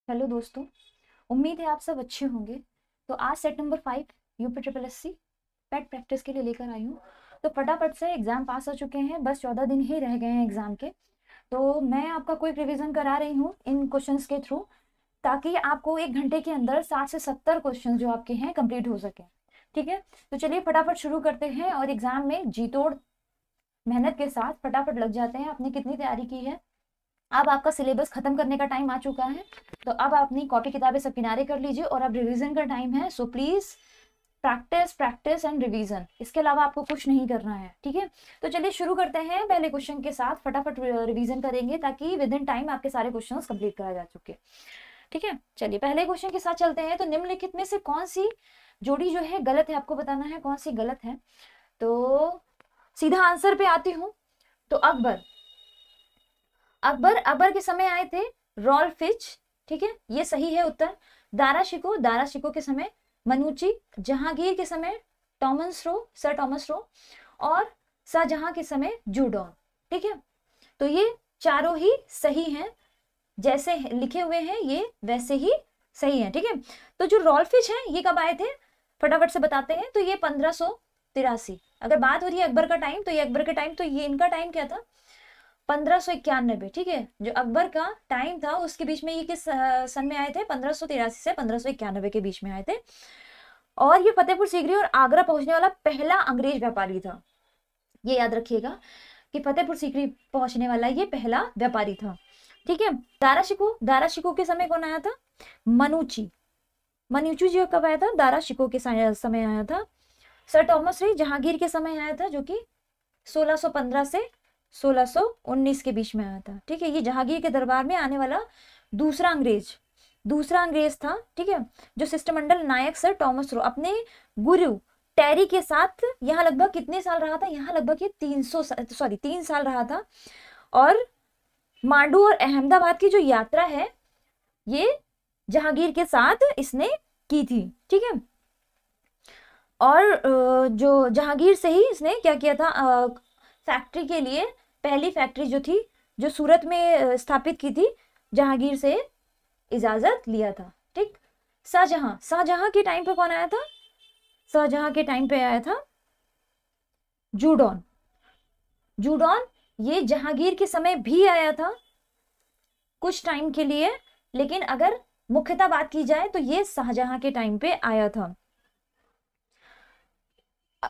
Hello दोस्तों। उम्मीद है आप सब अच्छे होंगे। तो आज set number 5 UP triple S C PET practice के लिए लेकर आई हूँ। तो फटाफट से एग्जाम पास हो चुके हैं, बस 14 दिन ही रह गए हैं एग्जाम के। तो मैं आपका क्विक रिवीजन करा रही हूँ इन क्वेश्चंस के थ्रू, ताकि आपको 1 घंटे के अंदर 60 से 70 क्वेश्चन जो आपके हैं कंप्लीट हो सके। ठीक है, तो चलिए फटाफट शुरू करते हैं और एग्जाम में जी तोड़ मेहनत के साथ फटाफट लग जाते हैं। आपने कितनी तैयारी की है? अब आपका सिलेबस खत्म करने का टाइम आ चुका है, तो अब आप अपनी कॉपी किताबें सब किनारे कर लीजिए और अब रिवीजन का टाइम है। So please practice practice and revision, इसके अलावा आपको कुछ नहीं करना है। ठीक है, तो चलिए शुरू करते हैं पहले क्वेश्चन के साथ। फटाफट रिवीजन करेंगे ताकि विद इन टाइम आपके सारे क्वेश्चन कंप्लीट करा जा चुके। ठीक है, चलिए पहले क्वेश्चन के साथ चलते हैं। तो निम्नलिखित में से कौन सी जोड़ी जो है गलत है, आपको बताना है कौन सी गलत है। तो सीधा आंसर पे आती हूँ। तो अकबर अकबर अकबर के समय आए थे रॉल्फ फिच। ठीक है, ये सही है उत्तर। दारा शिको के समय मनुची। जहांगीर के समय सर टॉमस रो। और शाहजहां के समय जूडॉन। ठीक है, तो ये चारों ही सही हैं, जैसे लिखे हुए हैं ये वैसे ही सही है। ठीक है, तो जो रॉल्फ फिच है ये कब आए थे, फटाफट से बताते हैं। तो ये 1583। अगर बात हो रही है अकबर का टाइम, तो ये अकबर के टाइम, तो ये इनका टाइम क्या था, 1591। ठीक है, जो अकबर का टाइम था उसके बीच में ये किस सन में आए थे, 1583 से 1591 के बीच में आए थे। और ये फतेहपुर सीकरी और आगरा पहुंचने वाला पहला अंग्रेज व्यापारी था। ये याद रखिएगा कि फतेहपुर सीकरी पहुंचने वाला ये पहला व्यापारी था। ठीक है, दारा शिको के समय कौन आया था, मनुची मनुचू जी कब आया था, दारा शिको के समय आया था। सर टॉमस रे जहांगीर के समय आया था, जो कि 1615 से 1619 के बीच में आया था। ठीक है, ये जहांगीर के दरबार में आने वाला दूसरा अंग्रेज था। ठीक है, जो शिष्टमंडल नायक सर टॉमस रो अपने गुरु टेरी के साथ यहाँ लगभग कितने साल रहा था, यहाँ लगभग ये 3 साल रहा था। और मांडू और अहमदाबाद की जो यात्रा है ये जहांगीर के साथ इसने की थी। ठीक है, और जो जहांगीर से ही इसने क्या किया था, फैक्ट्री के लिए पहली फैक्ट्री जो थी, जो सूरत में स्थापित की थी, जहांगीर से इजाजत लिया था। ठीक, शाहजहां के टाइम पे कौन आया था, शाहजहां के टाइम पे आया था जूडॉन। ये जहांगीर के समय भी आया था कुछ टाइम के लिए, लेकिन अगर मुख्यतः बात की जाए तो ये शाहजहां के टाइम पे आया था।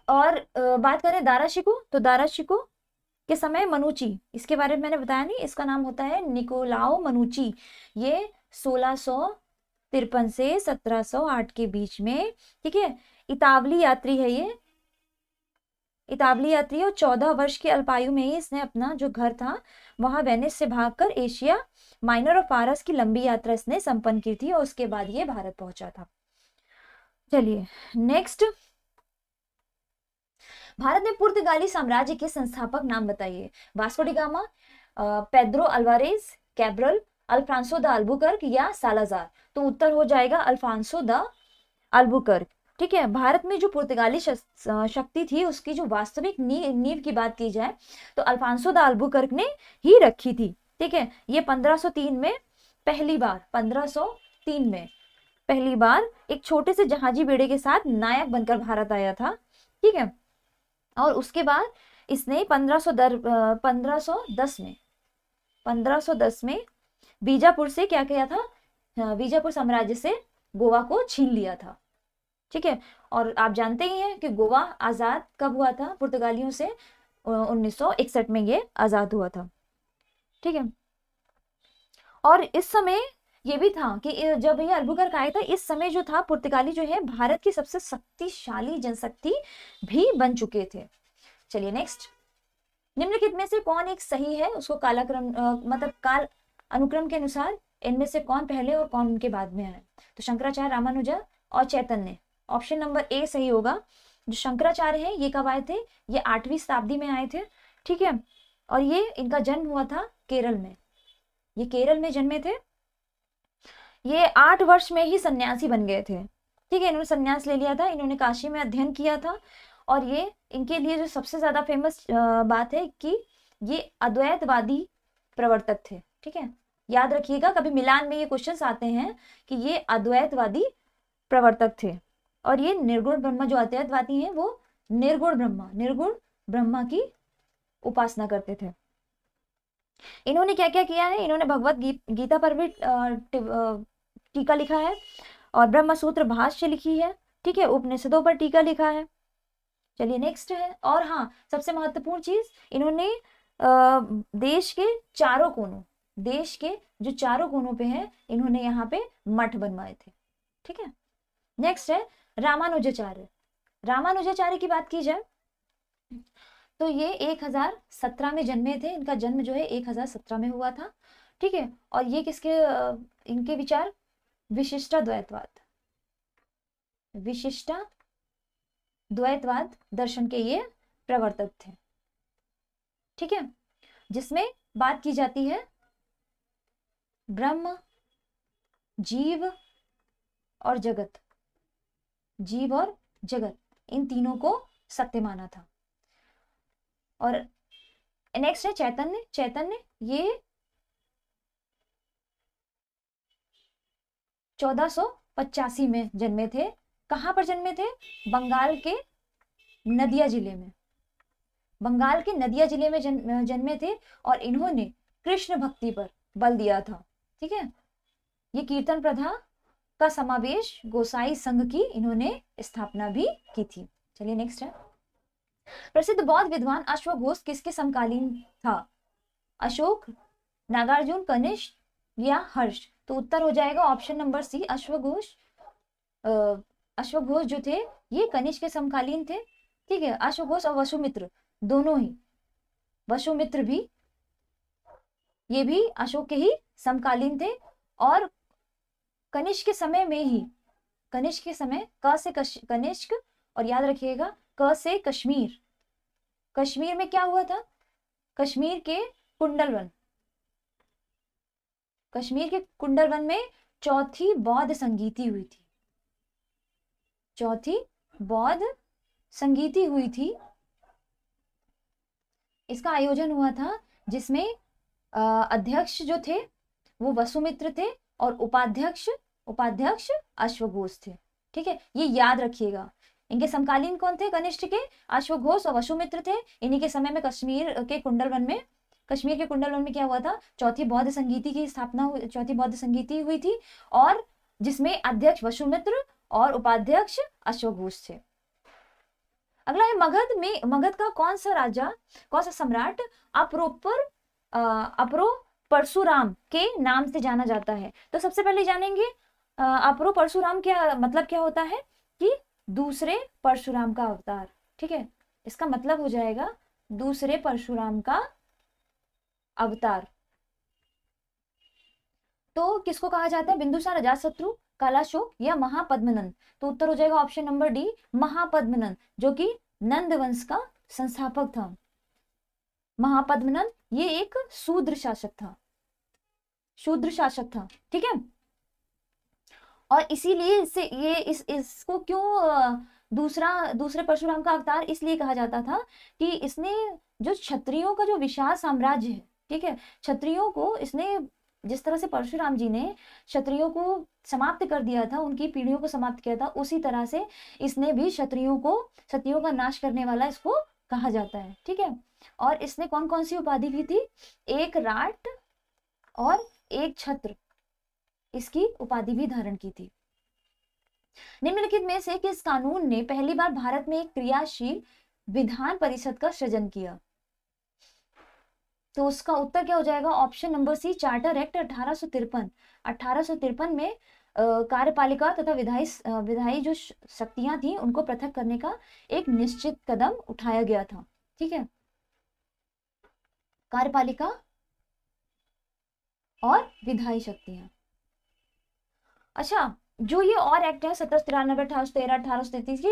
और बात करें दारा शिको, तो दारा शिको के समय मनुची, इसके बारे में मैंने बताया नहीं, इसका नाम होता है निकोलाओ मनुची। ये 1653 से 1708 के बीच में। ठीक है, इतावली यात्री है ये, इतावली यात्री। और 14 वर्ष की अल्पायु में ही इसने अपना जो घर था वहां वेनिस से भागकर एशिया माइनर और फारस की लंबी यात्रा इसने संपन्न की थी, और उसके बाद ये भारत पहुंचा था। चलिए नेक्स्ट, भारत में पुर्तगाली साम्राज्य के संस्थापक नाम बताइए। Vasco D gamma, Pedro Alvarez Cabral, Alfonso de Albuquerque या सालाजार। तो उत्तर हो जाएगा अल्फांसो द अल्बुकर्क। ठीक है, भारत में जो पुर्तगाली शक्ति थी उसकी जो वास्तविक नींव की बात की जाए तो अल्फांसो द अल्बुकर्क ने ही रखी थी। ठीक है, ये 1503 में पहली बार एक छोटे से जहाजी बेड़े के साथ नायक बनकर भारत आया था। ठीक है, और उसके बाद इसने 1510 में बीजापुर से क्या किया था, बीजापुर साम्राज्य से गोवा को छीन लिया था। ठीक है, और आप जानते ही हैं कि गोवा आजाद कब हुआ था पुर्तगालियों से, 1961 में ये आजाद हुआ था। ठीक है, और इस समय ये भी था कि जब ये अल्बुकर्क आया था, इस समय जो था पुर्तगाली जो है भारत की सबसे शक्तिशाली जनशक्ति भी बन चुके थे। चलिए नेक्स्ट, निम्नलिखित में से कौन एक सही है, उसको कालाक्रम मतलब काल अनुक्रम के अनुसार इनमें से कौन पहले और कौन उनके बाद में आए। तो शंकराचार्य, रामानुजा और चैतन्य। ऑप्शन नंबर ए सही होगा। जो शंकराचार्य है ये कब आए थे, ये 8वीं शताब्दी में आए थे। ठीक है, और ये इनका जन्म हुआ था केरल में, ये केरल में जन्मे थे। ये 8 वर्ष में ही सन्यासी बन गए थे। ठीक है, इन्होंने सन्यास ले लिया था, इन्होंने काशी में अध्ययन किया था। और ये इनके लिए जो सबसे ज्यादा फेमस बात है कि ये अद्वैतवादी प्रवर्तक थे। ठीक है, याद रखिएगा, कभी मिलान में ये क्वेश्चंस आते हैं कि ये अद्वैतवादी प्रवर्तक थे, और ये निर्गुण ब्रह्म जो अद्वैतवादी हैं वो निर्गुण ब्रह्मा की उपासना करते थे। इन्होंने क्या क्या किया है, इन्होंने भगवत गीता पर भी टीका लिखा है, और ब्रह्म सूत्र भाष्य लिखी है, ठीक है, उपनिषदों पर टीका लिखा है। चलिए नेक्स्ट है, और हाँ सबसे महत्वपूर्ण चीज, इन्होंने देश के चारों कोनों, देश के जो चारों कोनों पे है, इन्होंने यहाँ पे मठ बनवाए थे, ठीक है। नेक्स्ट है रामानुजाचार्य। रामानुजाचार्य की बात की जाए तो ये 1017 में जन्मे थे, इनका जन्म जो है 1017 में हुआ था, ठीक है। और ये किसके इनके विचार विशिष्टाद्वैतवाद दर्शन के ये प्रवर्तक थे, ठीक है, जिसमें बात की जाती है ब्रह्म, जीव और जगत, इन तीनों को सत्य माना था। और नेक्स्ट है चैतन्य ये 1485 में जन्मे थे। कहां पर जन्मे थे? बंगाल के नदिया जिले में, जन्मे थे, और इन्होंने कृष्ण भक्ति पर बल दिया था, ठीक है। ये कीर्तन प्रथा का समावेश गोसाई संघ की इन्होंने स्थापना भी की थी। चलिए नेक्स्ट है, प्रसिद्ध बौद्ध विद्वान अश्वघोष किसके समकालीन था? अशोक, नागार्जुन, कनिष्क या हर्ष? तो उत्तर हो जाएगा ऑप्शन नंबर सी, अश्वघोष। अश्वघोष जो थे ये कनिष्क के समकालीन थे, ठीक है। अश्वघोष और वसुमित्र दोनों ही, वसुमित्र भी, ये भी अशोक के ही समकालीन थे। और कनिष्क के समय में ही, कनिष्क के समय क से कनिष्क, और याद रखिएगा क से कश्मीर, कश्मीर में क्या हुआ था? कश्मीर के कुंडलवन में चौथी बौद्ध संगीति हुई थी, इसका आयोजन हुआ था, जिसमें अध्यक्ष जो थे वो वसुमित्र थे, और उपाध्यक्ष अश्वघोष थे, ठीक है। ये याद रखिएगा। इनके समकालीन कौन थे? कनिष्क के अश्वघोष और वसुमित्र थे। इन्हीं के समय में कश्मीर के कुंडलवन में क्या हुआ था? चौथी बौद्ध संगीति हुई थी, और जिसमें अध्यक्ष वसुमित्र और उपाध्यक्ष अश्वघोष थे। अगला है मगध का कौन सा सम्राट अपरो परशुराम के नाम से जाना जाता है? तो सबसे पहले जानेंगे अपरो परशुराम क्या मतलब, क्या होता है कि दूसरे परशुराम का अवतार, ठीक है। इसका मतलब हो जाएगा दूसरे परशुराम का अवतार। तो किसको कहा जाता है? बिंदुसार, अजातशत्रु, कालाशोक या महापद्मनंद? तो उत्तर हो जाएगा ऑप्शन नंबर डी, महापद्मनंद, जो कि नंद वंश का संस्थापक था। महापद्मनंद ये एक शूद्र शासक था, ठीक है। और इसीलिए इसको क्यों दूसरे परशुराम का अवतार इसलिए कहा जाता था कि इसने जो क्षत्रियों का जो विशाल साम्राज्य है, ठीक है, क्षत्रियों को इसने, जिस तरह से परशुराम जी ने क्षत्रियों को समाप्त कर दिया था, उनकी पीढ़ियों को समाप्त किया था, उसी तरह से इसने भी क्षत्रियों का नाश करने वाला इसको कहा जाता है, ठीक है। और इसने कौन कौन सी उपाधि ली थी? एक राट और एक छत्र, इसकी उपाधि भी धारण की थी। निम्नलिखित में से किस कानून ने पहली बार भारत में एक क्रियाशील विधान परिषद का सृजन किया? तो उसका उत्तर क्या हो जाएगा? Option number C, charter act 1853। 1853 में कार्यपालिका तथा विधायी जो शक्तियां थी उनको पृथक करने का एक निश्चित कदम उठाया गया था, ठीक है। कार्यपालिका और विधायी शक्तियां। अच्छा, जो ये और एक्ट है 1793, 1813, 1833 की,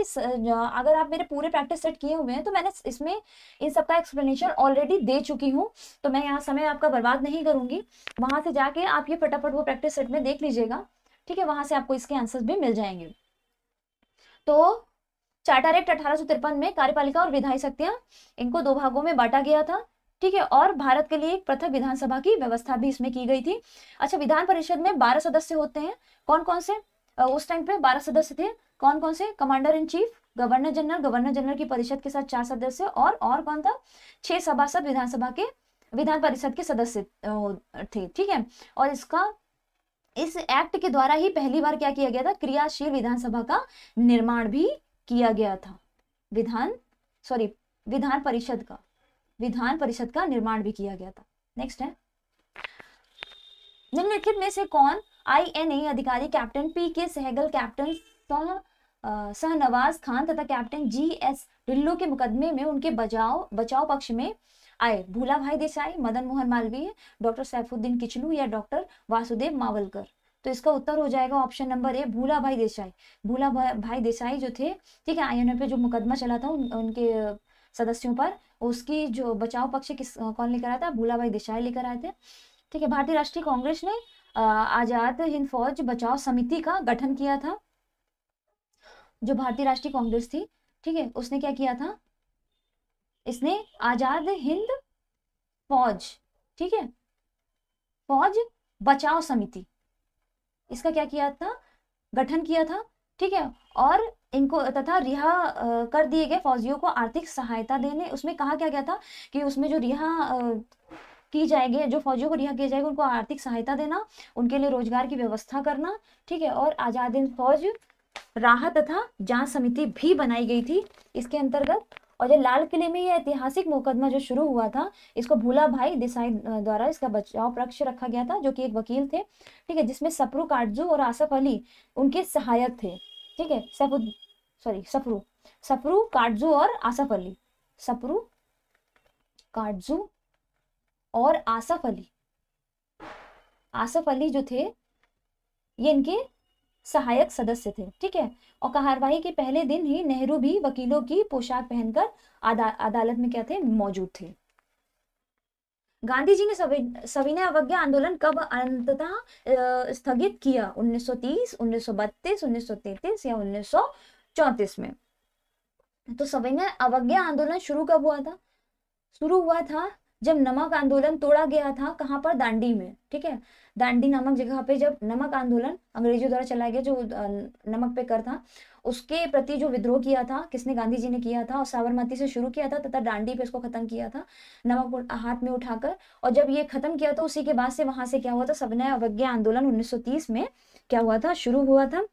अगर आप मेरे पूरे प्रैक्टिस सेट किए हुए हैं तो मैंने इसमें इन सबका एक्सप्लेनेशन ऑलरेडी दे चुकी हूँ, तो मैं यहाँ समय आपका बर्बाद नहीं करूंगी। वहां से जाके आप ये फटाफट वो प्रैक्टिस सेट में देख लीजिएगा, ठीक है, वहां से आपको इसके आंसर्स भी मिल जाएंगे। तो चार्टर एक्ट 1853 में कार्यपालिका और विधायी शक्तियां, इनको दो भागों में बांटा गया था। ठीक है, और भारत के लिए एक पृथक विधानसभा की व्यवस्था भी इसमें की गई थी। अच्छा, विधान परिषद में 12 सदस्य होते हैं। कौन कौन से? उस टाइम पे 12 सदस्य थे। कौन कौन से? Commander in chief, governor general, governor general की परिषद के साथ 4 सदस्य, और कौन था? 6 सभासद विधानसभा के, विधान परिषद के सदस्य थे। ठीक है, और इस एक्ट के द्वारा ही पहली बार क्या किया गया था? क्रियाशील विधानसभा का निर्माण भी किया गया था। विधान परिषद का निर्माण भी किया गया था। नेक्स्ट है, निम्नलिखित में से कौन INA अधिकारी कैप्टन PK सहगल, कैप्टन शाहनवाज खान तथा कैप्टन GS ढिल्लों के मुकदमे में उनके बचाव पक्ष में आए? भूला भाई देसाई, मदन मोहन मालवीय, डॉक्टर सैफुद्दीन किचलू या डॉक्टर वासुदेव मावलकर? तो इसका उत्तर हो जाएगा ऑप्शन नंबर ए, भूला भाई देसाई। भूला भाई देसाई जो थे, ठीक है, INA पे जो मुकदमा चला था उनके सदस्यों पर, उसकी जो बचाव पक्ष कौन लेकर आया था? भूला भाई देसाई लेकर आए थे। ठीक है, भारतीय राष्ट्रीय कांग्रेस ने आजाद हिंद फौज बचाव समिति का गठन किया था। जो भारतीय राष्ट्रीय कांग्रेस थी, ठीक है, उसने क्या किया था? इसने आजाद हिंद फौज, ठीक है, फौज बचाव समिति, इसका क्या किया था? गठन किया था। ठीक है, और इनको तथा रिहा कर दिए गए फौजियों को आर्थिक सहायता देने, उसमें कहा क्या गया था कि उसमें जो की जाएगी, जो फौजियों को रिहा किया जाएगा उनको आर्थिक सहायता देना, उनके लिए रोजगार की व्यवस्था करना। ठीक है, और आजाद हिंद फौज राहत तथा जांच समिति भी बनाई गई थी इसके अंतर्गत। और ये लाल किले में ये ऐतिहासिक मुकदमा जो शुरू हुआ था, इसको भूला भाई देसाई द्वारा इसका बचाव पक्ष रखा गया था, जो कि एक वकील थे। ठीक है, जिसमें सफरू काटजू और आसफ अली उनके सहायक थे। ठीक है, सफरू काटजू और आसफ अली, सफरू काटजू और आसफ अली जो थे, ये इनके सहायक सदस्य थे। ठीक है, और कार्यवाही के पहले दिन ही नेहरू भी वकीलों की पोशाक पहनकर अदालत में क्या थे? मौजूद थे। गांधी जी ने सविनय अवज्ञा आंदोलन कब अंततः स्थगित किया? 1930, 1932, 1933 या 1934 में? तो सविनय अवज्ञा आंदोलन शुरू कब हुआ था? शुरू हुआ था जब नमक आंदोलन तोड़ा गया था। कहाँ पर? दांडी में। ठीक है, दांडी नामक जगह पे जब नमक आंदोलन अंग्रेजों द्वारा चलाया गया, जो नमक पे कर था, उसके प्रति जो विद्रोह किया था, किसने? गांधी जी ने किया था, और साबरमती से शुरू किया था तथा दांडी पे इसको खत्म किया था, नमक हाथ में उठाकर। और जब ये खत्म किया तो उसी के बाद से वहां से क्या हुआ था? सविनय अवज्ञा आंदोलन 1930 में क्या हुआ था? शुरू हुआ था।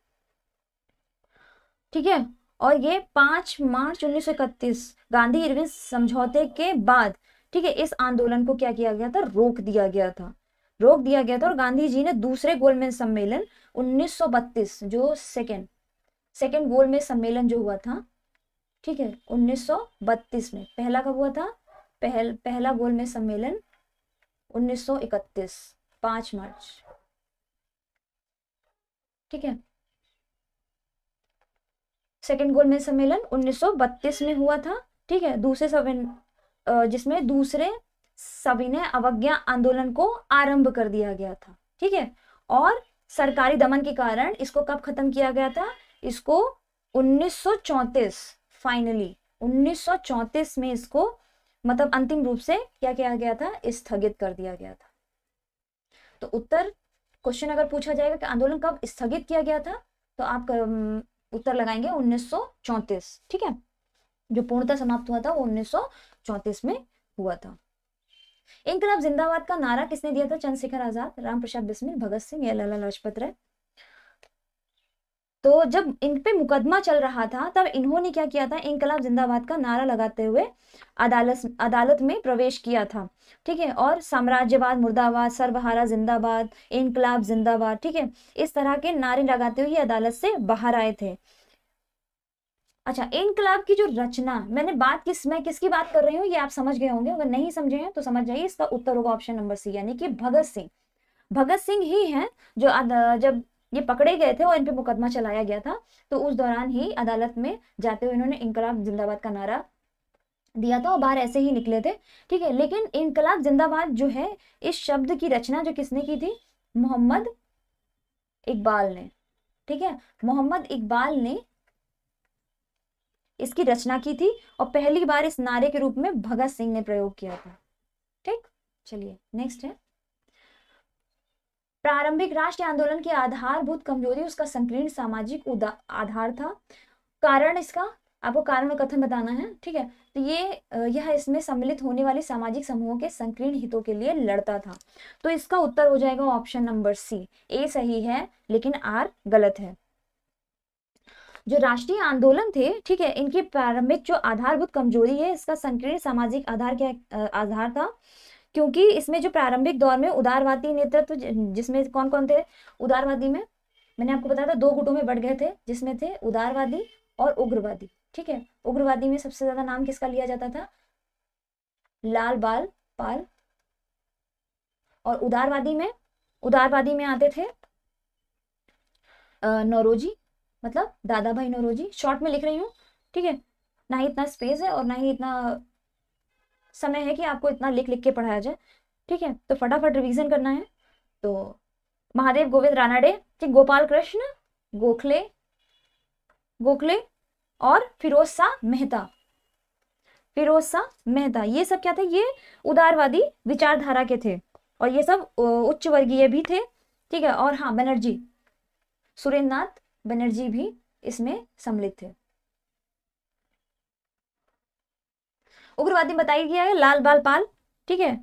ठीक है, और ये 5 मार्च 1931 गांधी इरविन समझौते के बाद, ठीक है, इस आंदोलन को क्या किया गया था? रोक दिया गया था। और गांधी जी ने दूसरे गोलमेज सम्मेलन 1932, जो सेकेंड गोलमेज सम्मेलन जो हुआ था, ठीक है, 1932 में। पहला कब हुआ था? पहला गोलमेज सम्मेलन 1931, 5 मार्च। ठीक है, सेकेंड गोलमेज सम्मेलन 1932 में हुआ था। ठीक है, जिसमें दूसरे सविनय अवज्ञा आंदोलन को आरंभ कर दिया गया था। ठीक है, और सरकारी दमन के कारण इसको कब खत्म किया गया था? इसको 1934, फाइनली 1934 में इसको मतलब अंतिम रूप से क्या किया गया था? स्थगित कर दिया गया था। तो उत्तर, क्वेश्चन अगर पूछा जाएगा कि आंदोलन कब स्थगित किया गया था, तो आप उत्तर लगाएंगे 1934। ठीक है, जो पूर्णतः समाप्त हुआ था वो 1934 में हुआ था। इंकलाब जिंदाबाद का नारा किसने दिया था? चंद्रशेखर आजाद, राम प्रसाद बिस्मिल, भगत सिंह या लाला लाजपत राय? तो जब इन पे मुकदमा चल रहा था तब इन्होंने क्या किया था? इंकलाब जिंदाबाद का नारा लगाते हुए अदालत में प्रवेश किया था। ठीक है, और साम्राज्यवाद मुर्दाबाद, सर्वहारा जिंदाबाद, इंकलाब जिंदाबाद, ठीक है, इस तरह के नारे लगाते हुए अदालत से बाहर आए थे। अच्छा, इंकलाब की जो रचना, मैं किसकी बात कर रही हूँ ये आप समझ गए होंगे। अगर नहीं समझे हैं तो समझ जाइए, इसका उत्तर होगा ऑप्शन नंबर सी, यानी कि भगत सिंह ही हैं जो जब ये पकड़े गए थे और इन पे मुकदमा चलाया गया था, तो उस दौरान ही अदालत में जाते हुए इन्होंने इंकलाब जिंदाबाद का नारा दिया था और बाहर ऐसे ही निकले थे। ठीक है, लेकिन इंकलाब जिंदाबाद जो है, इस शब्द की रचना जो किसने की थी? मोहम्मद इकबाल ने। ठीक है, मोहम्मद इकबाल ने इसकी रचना की थी और पहली बार इस नारे के रूप में भगत सिंह ने प्रयोग किया था। ठीक, चलिए नेक्स्ट है, प्रारंभिक राष्ट्रीय आंदोलन की आधारभूत कमजोरी उसका संकीर्ण सामाजिक आधार था। कारण इसका आपको कारण और कथन बताना है, ठीक है। तो यह इसमें सम्मिलित होने वाले सामाजिक समूहों के संकीर्ण हितों के लिए लड़ता था। तो इसका उत्तर हो जाएगा ऑप्शन नंबर सी, ए सही है लेकिन आर गलत है। जो राष्ट्रीय आंदोलन थे, ठीक है, इनकी प्रारंभिक जो आधारभूत कमजोरी है, इसका संकीर्ण सामाजिक आधार क्या आधार था, क्योंकि इसमें जो प्रारंभिक दौर में उदारवादी नेतृत्व, जिसमें कौन कौन थे उदारवादी में, मैंने आपको बताया था दो गुटों में बढ़ गए थे, जिसमें थे उदारवादी और उग्रवादी, ठीक है। उग्रवादी में सबसे ज्यादा नाम किसका लिया जाता था, लाल बाल पाल, और उदारवादी में आते थे नौरोजी, मतलब दादा भाई नौरोजी। शॉर्ट में लिख रही हूँ, ठीक है, ना ही इतना स्पेस है और ना ही इतना समय है कि आपको इतना लिख लिख के पढ़ाया जाए, ठीक है। तो फटाफट रिवीजन करना है। तो महादेव गोविंद रानाडे, ठीक, गोपाल कृष्ण गोखले और फिरोज शाह मेहता, ये सब क्या थे, ये उदारवादी विचारधारा के थे, और ये सब उच्च वर्गीय भी थे, ठीक है। और हाँ, बनर्जी, सुरेंद्र नाथ बनर्जी भी इसमें सम्मिलित थे। उग्रवादी बताया गया है लाल बाल पाल, ठीक है।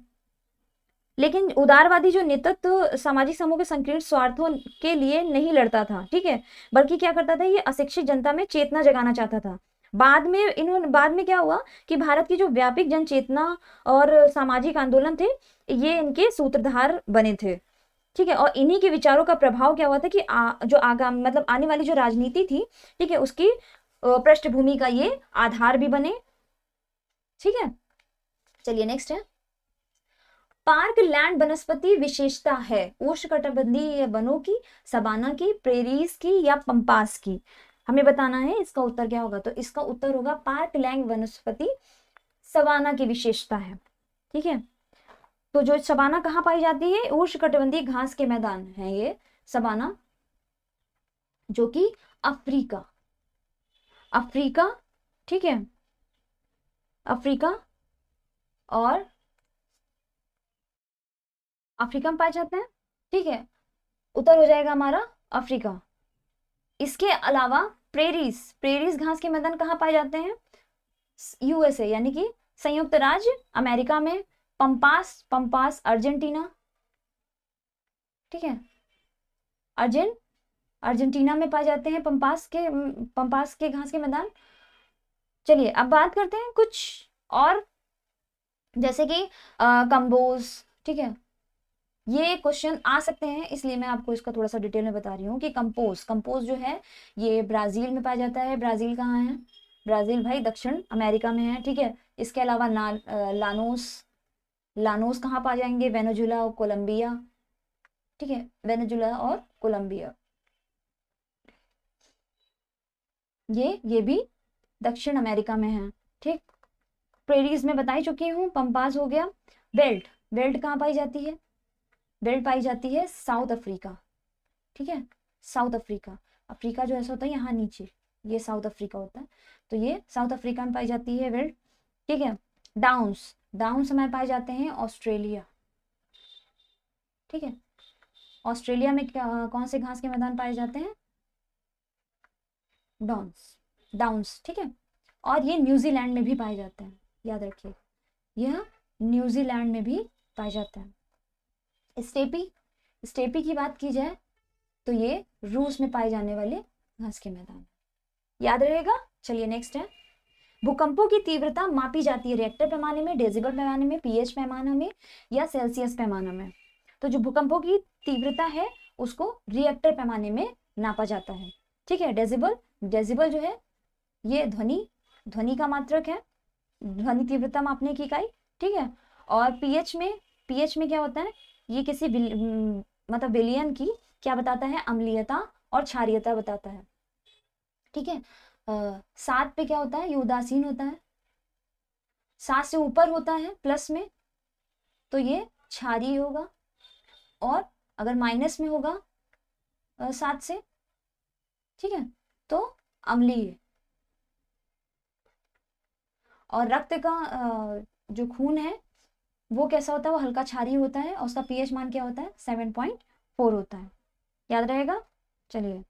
लेकिन उदारवादी जो नेतृत्व सामाजिक समूह के संकीर्ण स्वार्थों के लिए नहीं लड़ता था, ठीक है, बल्कि क्या करता था, ये अशिक्षित जनता में चेतना जगाना चाहता था। बाद में क्या हुआ कि भारत की जो व्यापक जन चेतना और सामाजिक आंदोलन थे, ये इनके सूत्रधार बने थे, ठीक है। और इन्हीं के विचारों का प्रभाव क्या हुआ था कि जो आगामी मतलब आने वाली जो राजनीति थी, ठीक है, उसकी पृष्ठभूमि का ये आधार भी बने, ठीक है। चलिए नेक्स्ट है, पार्क लैंड वनस्पति विशेषता है उष्णकटिबंधीय वनों की, सबाना की, प्रेरीज की या पंपास की। हमें बताना है इसका उत्तर क्या होगा। तो इसका उत्तर होगा पार्क लैंड वनस्पति सबाना की विशेषता है, ठीक है। तो जो सबाना कहाँ पाई जाती है, उष्णकटिबंधीय घास के मैदान है ये सबाना, जो कि अफ्रीका, ठीक है, अफ्रीका में पाए जाते हैं, ठीक है। उत्तर हो जाएगा हमारा अफ्रीका। इसके अलावा प्रेरीज घास के मैदान कहाँ पाए जाते हैं, यूएसए यानी कि संयुक्त राज्य अमेरिका में, पंपास अर्जेंटीना, ठीक है, अर्जेंटीना में पाए जाते हैं पंपास के घास के मैदान। चलिए अब बात करते हैं कुछ और, जैसे कि कंबोज, ठीक है, ये क्वेश्चन आ सकते हैं, इसलिए मैं आपको इसका थोड़ा सा डिटेल में बता रही हूँ कि कंपोज जो है ये ब्राजील में पाया जाता है। ब्राजील कहाँ है, ब्राजील भाई दक्षिण अमेरिका में है, ठीक है। इसके अलावा लानोस कहाँ पा जाएंगे, वेनेजुला और कोलंबिया, ठीक है, वेनेजुला और कोलंबिया, ये भी दक्षिण अमेरिका में है, ठीक। प्रेरीज में बता ही चुकी हूँ, पंपास हो गया। बेल्ट कहाँ पाई जाती है, बेल्ट पाई जाती है साउथ अफ्रीका, ठीक है, साउथ अफ्रीका। अफ्रीका जो ऐसा होता है यहाँ नीचे, ये साउथ अफ्रीका होता है, तो ये साउथ अफ्रीका में पाई जाती है बेल्ट, ठीक है। डाउन्स हमें पाए जाते हैं ऑस्ट्रेलिया, ठीक है। ऑस्ट्रेलिया में कौन से घास के मैदान पाए जाते हैं, डाउन्स, ठीक है। और ये न्यूजीलैंड में भी पाए जाते हैं, याद रखिए, यह न्यूजीलैंड में भी पाए जाते हैं। स्टेपी की बात की जाए तो ये रूस में पाए जाने वाले घास के मैदान, याद रहेगा। चलिए नेक्स्ट है, भूकंपों की तीव्रता मापी जाती है रिएक्टर पैमाने में, डेसिबल पैमाने में, पीएच पैमाने में या सेल्सियस पैमाने में। तो जो भूकंपों की तीव्रता है उसको रिएक्टर पैमाने में नापा जाता है, ठीक है। डेसिबल जो है ये ध्वनि का मात्रक है, ध्वनि तीव्रता मापने की इकाई, ठीक है। और पीएच में क्या होता है, ये किसी मतलब विलयन की क्या बताता है, अम्लीयता और क्षारीयता बताता है, ठीक है। 7 पे क्या होता है, ये उदासीन होता है। 7 से ऊपर होता है प्लस में तो ये क्षारीय होगा, और अगर माइनस में होगा 7 से, ठीक है, तो अम्लीय। और रक्त का जो खून है वो कैसा होता है, वो हल्का क्षारीय होता है और उसका पीएच मान क्या होता है, 7.4 होता है। याद रहेगा। चलिए,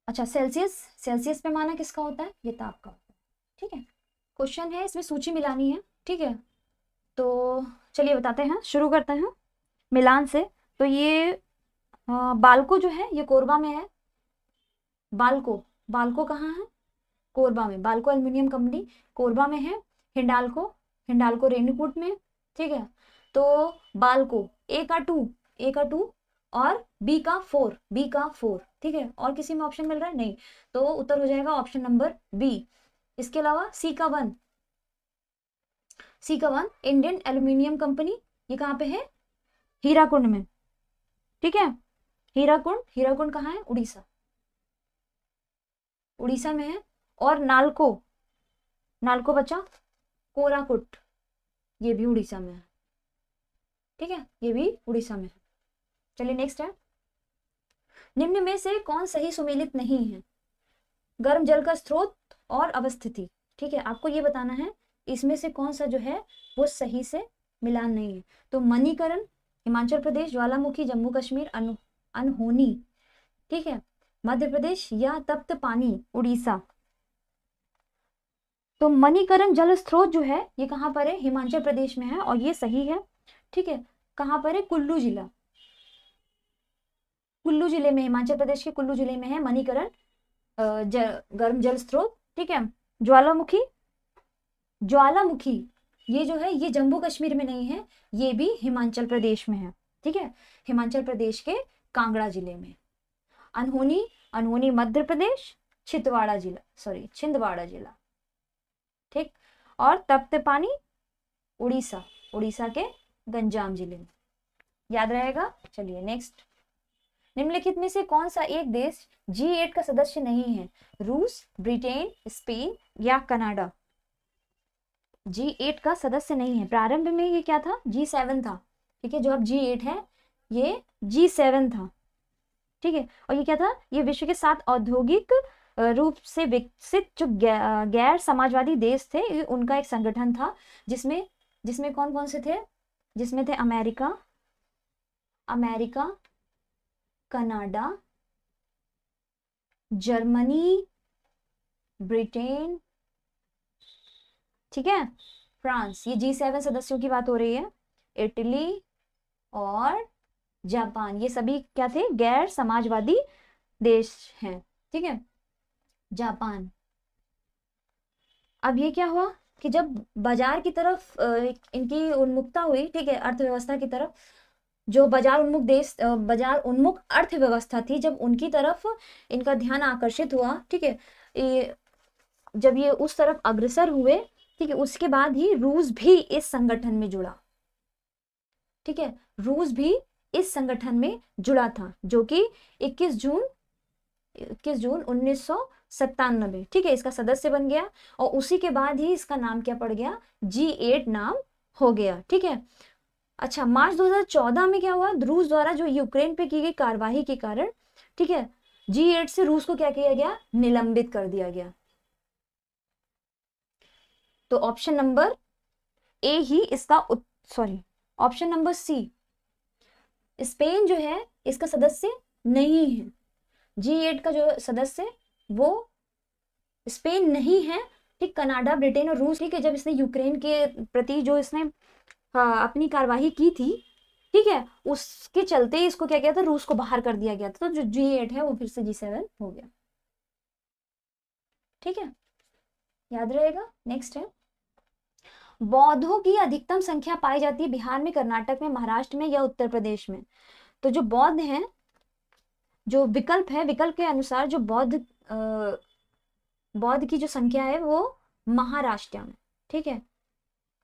अच्छा सेल्सियस, सेल्सियस पैमाना किसका होता है, ये ताप का होता है। ठीक है, क्वेश्चन है, इसमें सूची मिलानी है। ठीक है, तो चलिए बताते हैं, शुरू करते हैं मिलान से। तो ये बाल्को जो है ये कोरबा में है। बाल्को, बाल्को कहाँ है, कोरबा में। बाल्को एल्युमिनियम कंपनी कोरबा में है। हिंडाल्को, हिंडाल्को रेणुकूट में। ठीक है, तो बाल्को ए का 2, ए का 2 और बी का 4, बी का 4। ठीक है, और किसी में ऑप्शन मिल रहा है नहीं, तो उत्तर हो जाएगा ऑप्शन नंबर बी। इसके अलावा सी का 1, सी का 1 इंडियन एल्युमिनियम कंपनी, ये कहाँ पे है, हीराकुंड में। ठीक है, हीराकुंड, हीराकुंड कहाँ है, उड़ीसा, उड़ीसा में है। और नालको, नालको बचा कोराकुट, ये भी उड़ीसा में है। ठीक है, ये भी उड़ीसा में है। चलिए नेक्स्ट है, निम्न में से कौन सही सुमेलित नहीं है, गर्म जल का स्रोत और अवस्थिति। ठीक है, आपको ये बताना है इसमें से कौन सा जो है वो सही से मिलान नहीं है। तो मणिकरण हिमाचल प्रदेश, ज्वालामुखी जम्मू कश्मीर, अनहोनी ठीक है मध्य प्रदेश, या तप्त पानी उड़ीसा। तो मणिकरण जल स्रोत जो है ये कहाँ पर है, हिमाचल प्रदेश में है और ये सही है। ठीक है, कहाँ पर है, कुल्लू जिला, कुल्लू जिले में, हिमाचल प्रदेश के कुल्लू जिले में है मणिकरण गर्म जल स्रोत। ठीक है, ज्वालामुखी, ज्वालामुखी ये जो है ये जम्मू कश्मीर में नहीं है, ये भी हिमाचल प्रदेश में है। ठीक है, हिमाचल प्रदेश के कांगड़ा जिले में। अनहोनी, अनहोनी मध्य प्रदेश, छिंदवाड़ा जिला, सॉरी छिंदवाड़ा जिला। ठीक, और तप्त पानी उड़ीसा, उड़ीसा के गंजाम जिले में। याद रहेगा। चलिए नेक्स्ट, निम्नलिखित में से कौन सा एक देश G8 का सदस्य नहीं है, रूस, ब्रिटेन, स्पेन या कनाडा। G8 का सदस्य नहीं है, प्रारंभ में ये क्या था, G7 था। ठीक है, जो अब G8 है ये G7 था। ठीक है, और ये क्या था, ये विश्व के 7 औद्योगिक रूप से विकसित जो गैर समाजवादी देश थे, ये उनका एक संगठन था, जिसमें जिसमें कौन कौन से थे, जिसमें थे America, America, Canada, Germany, Britain, ठीक है, फ्रांस, ये G7 सदस्यों की बात हो रही है। इटली और जापान, ये सभी क्या थे, गैर समाजवादी देश हैं। ठीक है, जापान। अब ये क्या हुआ कि जब बाजार की तरफ इनकी उन्मुखता हुई, ठीक है, अर्थव्यवस्था की तरफ, जो बाजार उन्मुख देश, बाजार उन्मुख अर्थव्यवस्था थी, जब उनकी तरफ इनका ध्यान आकर्षित हुआ, ठीक है, जब ये उस तरफ अग्रसर हुए, ठीक है, उसके बाद ही रूस भी इस संगठन में जुड़ा। ठीक है, रूस भी इस संगठन में जुड़ा था, जो कि 21 जून 1997, ठीक है, इसका सदस्य बन गया। और उसी के बाद ही इसका नाम क्या पड़ गया, G8 नाम हो गया। ठीक है, अच्छा, मार्च 2014 में क्या हुआ, रूस द्वारा जो यूक्रेन पे की गई कार्यवाही के कारण, ठीक है, G8 से रूस को क्या किया गया, निलंबित कर दिया गया। तो ऑप्शन नंबर ए ही इसका sorry, option number C, Spain जो है इसका सदस्य नहीं है। G8 का जो सदस्य वो स्पेन नहीं है। ठीक, कनाडा, ब्रिटेन और रूस, ठीक है, जब इसने यूक्रेन के प्रति जो इसने अपनी कार्यवाही की थी, ठीक है, उसके चलते इसको क्या किया था, रूस को बाहर कर दिया गया था। तो जो G8 है वो फिर से G7 हो गया। ठीक है, याद रहेगा। नेक्स्ट है, बौद्धों की अधिकतम संख्या पाई जाती है बिहार में, कर्नाटक में, महाराष्ट्र में या उत्तर प्रदेश में। तो जो बौद्ध हैं, जो विकल्प है, विकल्प के अनुसार जो बौद्ध की जो संख्या है वो महाराष्ट्र में, ठीक है,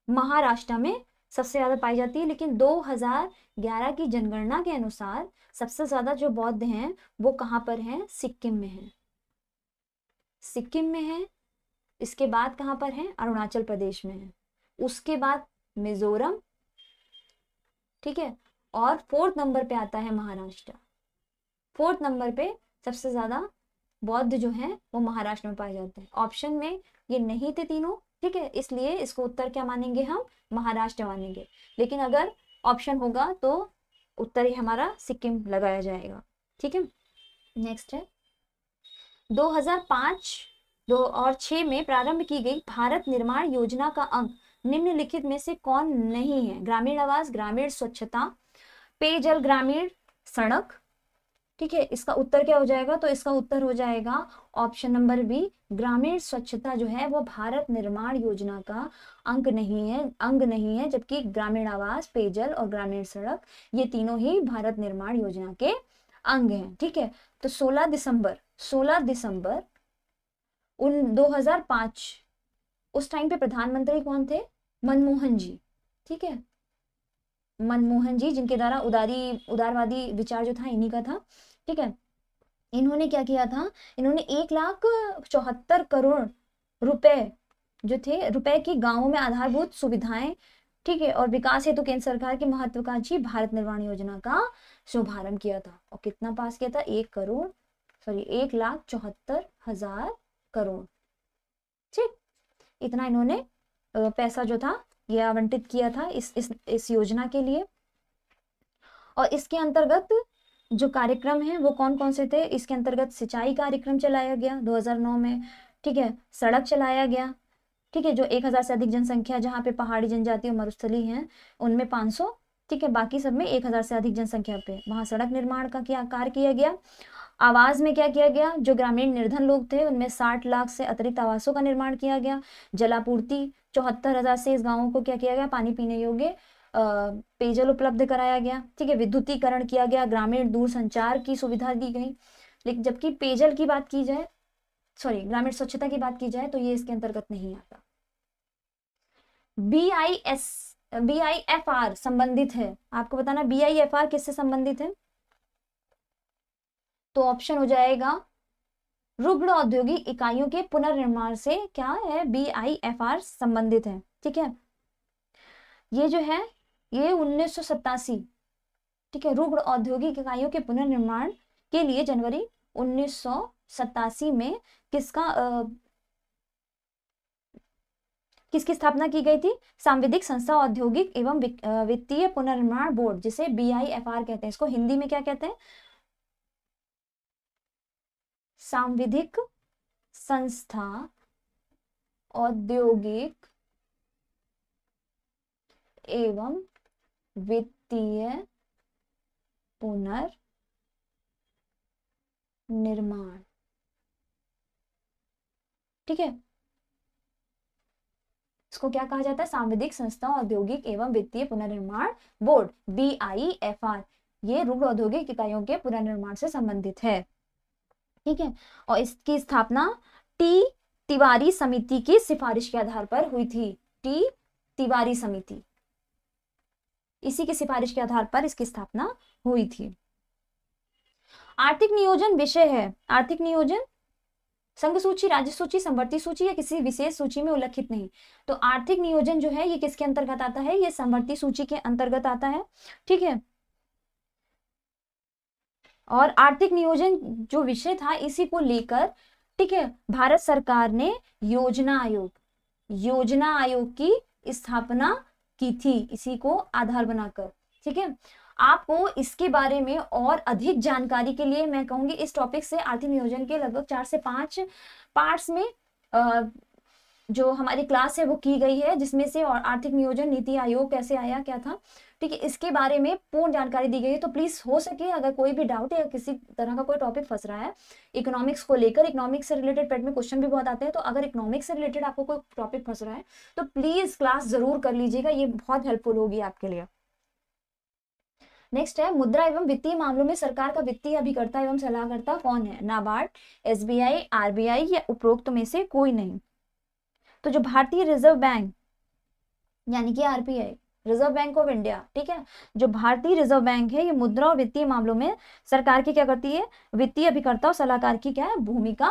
महाराष्ट्र में सबसे ज्यादा पाई जाती है। लेकिन 2011 की जनगणना के अनुसार सबसे ज्यादा जो बौद्ध हैं वो कहाँ पर हैं, सिक्किम में है, सिक्किम में है। इसके बाद कहाँ पर है, अरुणाचल प्रदेश में है। उसके बाद मिजोरम, ठीक है, और 4th नंबर पे आता है महाराष्ट्र। 4th नंबर पे सबसे ज्यादा बौद्ध जो है वो महाराष्ट्र में पाए जाते हैं। ऑप्शन में ये नहीं थे तीनों, ठीक है, इसलिए इसको उत्तर क्या मानेंगे हम, महाराष्ट्र मानेंगे। लेकिन अगर ऑप्शन होगा तो उत्तर ही हमारा सिक्किम लगाया जाएगा। ठीक है, नेक्स्ट है 2005 2 और 6 में प्रारंभ की गई भारत निर्माण योजना का अंग निम्नलिखित में से कौन नहीं है? ग्रामीण आवास, ग्रामीण स्वच्छता, पेयजल, ग्रामीण सड़क। ठीक है, इसका उत्तर क्या हो जाएगा? तो इसका उत्तर हो जाएगा ऑप्शन नंबर बी, ग्रामीण स्वच्छता जो है वो भारत निर्माण योजना का अंग नहीं है, जबकि ग्रामीण आवास, पेयजल और ग्रामीण सड़क ये तीनों ही भारत निर्माण योजना के अंग हैं। ठीक है, तो 16 दिसंबर 2005 उस टाइम पे प्रधानमंत्री कौन थे? मनमोहन जी। ठीक है, मनमोहन जी, जिनके द्वारा उदारवादी विचार जो था इन्हीं का था। ठीक है, इन्होंने क्या किया था? इन्होंने 1,74,00,000 रुपए जो थे रुपए की गांवों में आधारभूत सुविधाएं, ठीक है, और विकास हेतु केंद्र सरकार की महत्वाकांक्षी भारत निर्माण योजना का शुभारंभ किया था। और कितना पास किया था? 1,74,00,000 करोड़। ठीक, इतना इन्होंने पैसा जो था ये आवंटित किया था इस योजना के लिए। और इसके अंतर्गत जो कार्यक्रम है वो कौन कौन से थे? इसके अंतर्गत सिंचाई कार्यक्रम चलाया गया 2009 में। ठीक है, सड़क चलाया गया। ठीक है, जो 1,000 से अधिक जनसंख्या, जहाँ पे पहाड़ी जनजाति और मरुस्थली हैं उनमें 500। ठीक है, बाकी सब में 1,000 से अधिक जनसंख्या पे वहां सड़क निर्माण का कार्य किया गया। आवास में क्या किया गया? जो ग्रामीण निर्धन लोग थे उनमें 60 लाख से अतिरिक्त आवासों का निर्माण किया गया। जलापूर्ति 74,000 से इस गांवों को क्या किया गया? पानी पीने योग्य पेयजल उपलब्ध कराया गया। ठीक है, विद्युतीकरण किया गया, ग्रामीण दूरसंचार की सुविधा दी गई। लेकिन जबकि पेयजल की बात की जाए, ग्रामीण स्वच्छता की बात की जाए तो ये इसके अंतर्गत नहीं आता। BIFR संबंधित है, आपको बताना BIFR किससे संबंधित है? तो ऑप्शन हो जाएगा रुग्ण औद्योगिक इकाइयों के पुनर्निर्माण से क्या है? BIFR संबंधित है। ठीक है, ये जो है ये 1987, ठीक है, रुग्ण औद्योगिक इकाइयों के पुनर्निर्माण के लिए जनवरी 1987 में किसकी स्थापना की गई थी? सांविधिक संस्था औद्योगिक एवं वित्तीय पुनर्निर्माण बोर्ड, जिसे BIFR कहते हैं। इसको हिंदी में क्या कहते हैं? सांविधिक संस्था औद्योगिक एवं वित्तीय पुनर्निर्माण। ठीक है, इसको क्या कहा जाता है? सांविधिक संस्था औद्योगिक एवं वित्तीय पुनर्निर्माण बोर्ड, BIFR। ये रुग्ण औद्योगिक इकाइयों के पुनर्निर्माण से संबंधित है। ठीक है, और इसकी स्थापना टी तिवारी समिति की सिफारिश के आधार पर हुई थी। टी तिवारी समिति, इसी की सिफारिश के आधार पर इसकी स्थापना हुई थी। आर्थिक नियोजन विषय है। आर्थिक नियोजन संघ सूची, राज्य सूची, समवर्ती सूची या किसी विशेष सूची में उल्लेखित नहीं। तो आर्थिक नियोजन जो है ये किसके अंतर्गत आता है? ये समवर्ती सूची के अंतर्गत आता है। ठीक है, और आर्थिक नियोजन जो विषय था इसी को लेकर, ठीक है, भारत सरकार ने योजना आयोग की स्थापना की थी, इसी को आधार बनाकर। ठीक है, आपको इसके बारे में और अधिक जानकारी के लिए मैं कहूंगी इस टॉपिक से आर्थिक नियोजन के लगभग 4 से 5 पार्ट्स में जो हमारी क्लास है वो की गई है, जिसमें से और आर्थिक नियोजन नीति आयोग कैसे आया, क्या था, ठीक है, इसके बारे में पूर्ण जानकारी दी गई है। तो प्लीज हो सके अगर कोई भी डाउट है या किसी तरह का कोई टॉपिक फंस रहा है इकोनॉमिक्स को लेकर, इकोनॉमिक्स से रिलेटेड पेट में क्वेश्चन भी बहुत आते हैं, तो अगर इकोनॉमिक्स से रिलेटेड आपको कोई टॉपिक फंस रहा है तो प्लीज क्लास जरूर कर लीजिएगा, ये बहुत हेल्पफुल होगी आपके लिए। नेक्स्ट है मुद्रा एवं वित्तीय मामलों में सरकार का वित्तीय अभिकर्ता एवं सलाहकर्ता कौन है? नाबार्ड, SBI, RBI या उपरोक्त में से कोई नहीं। तो जो भारतीय रिजर्व बैंक यानी कि RBI, reserve bank of India, ठीक है, जो भारतीय रिजर्व बैंक है ये मुद्रा और वित्तीय मामलों में सरकार की क्या करती है? वित्तीय अभिकर्ता और सलाहकार की क्या है? भूमिका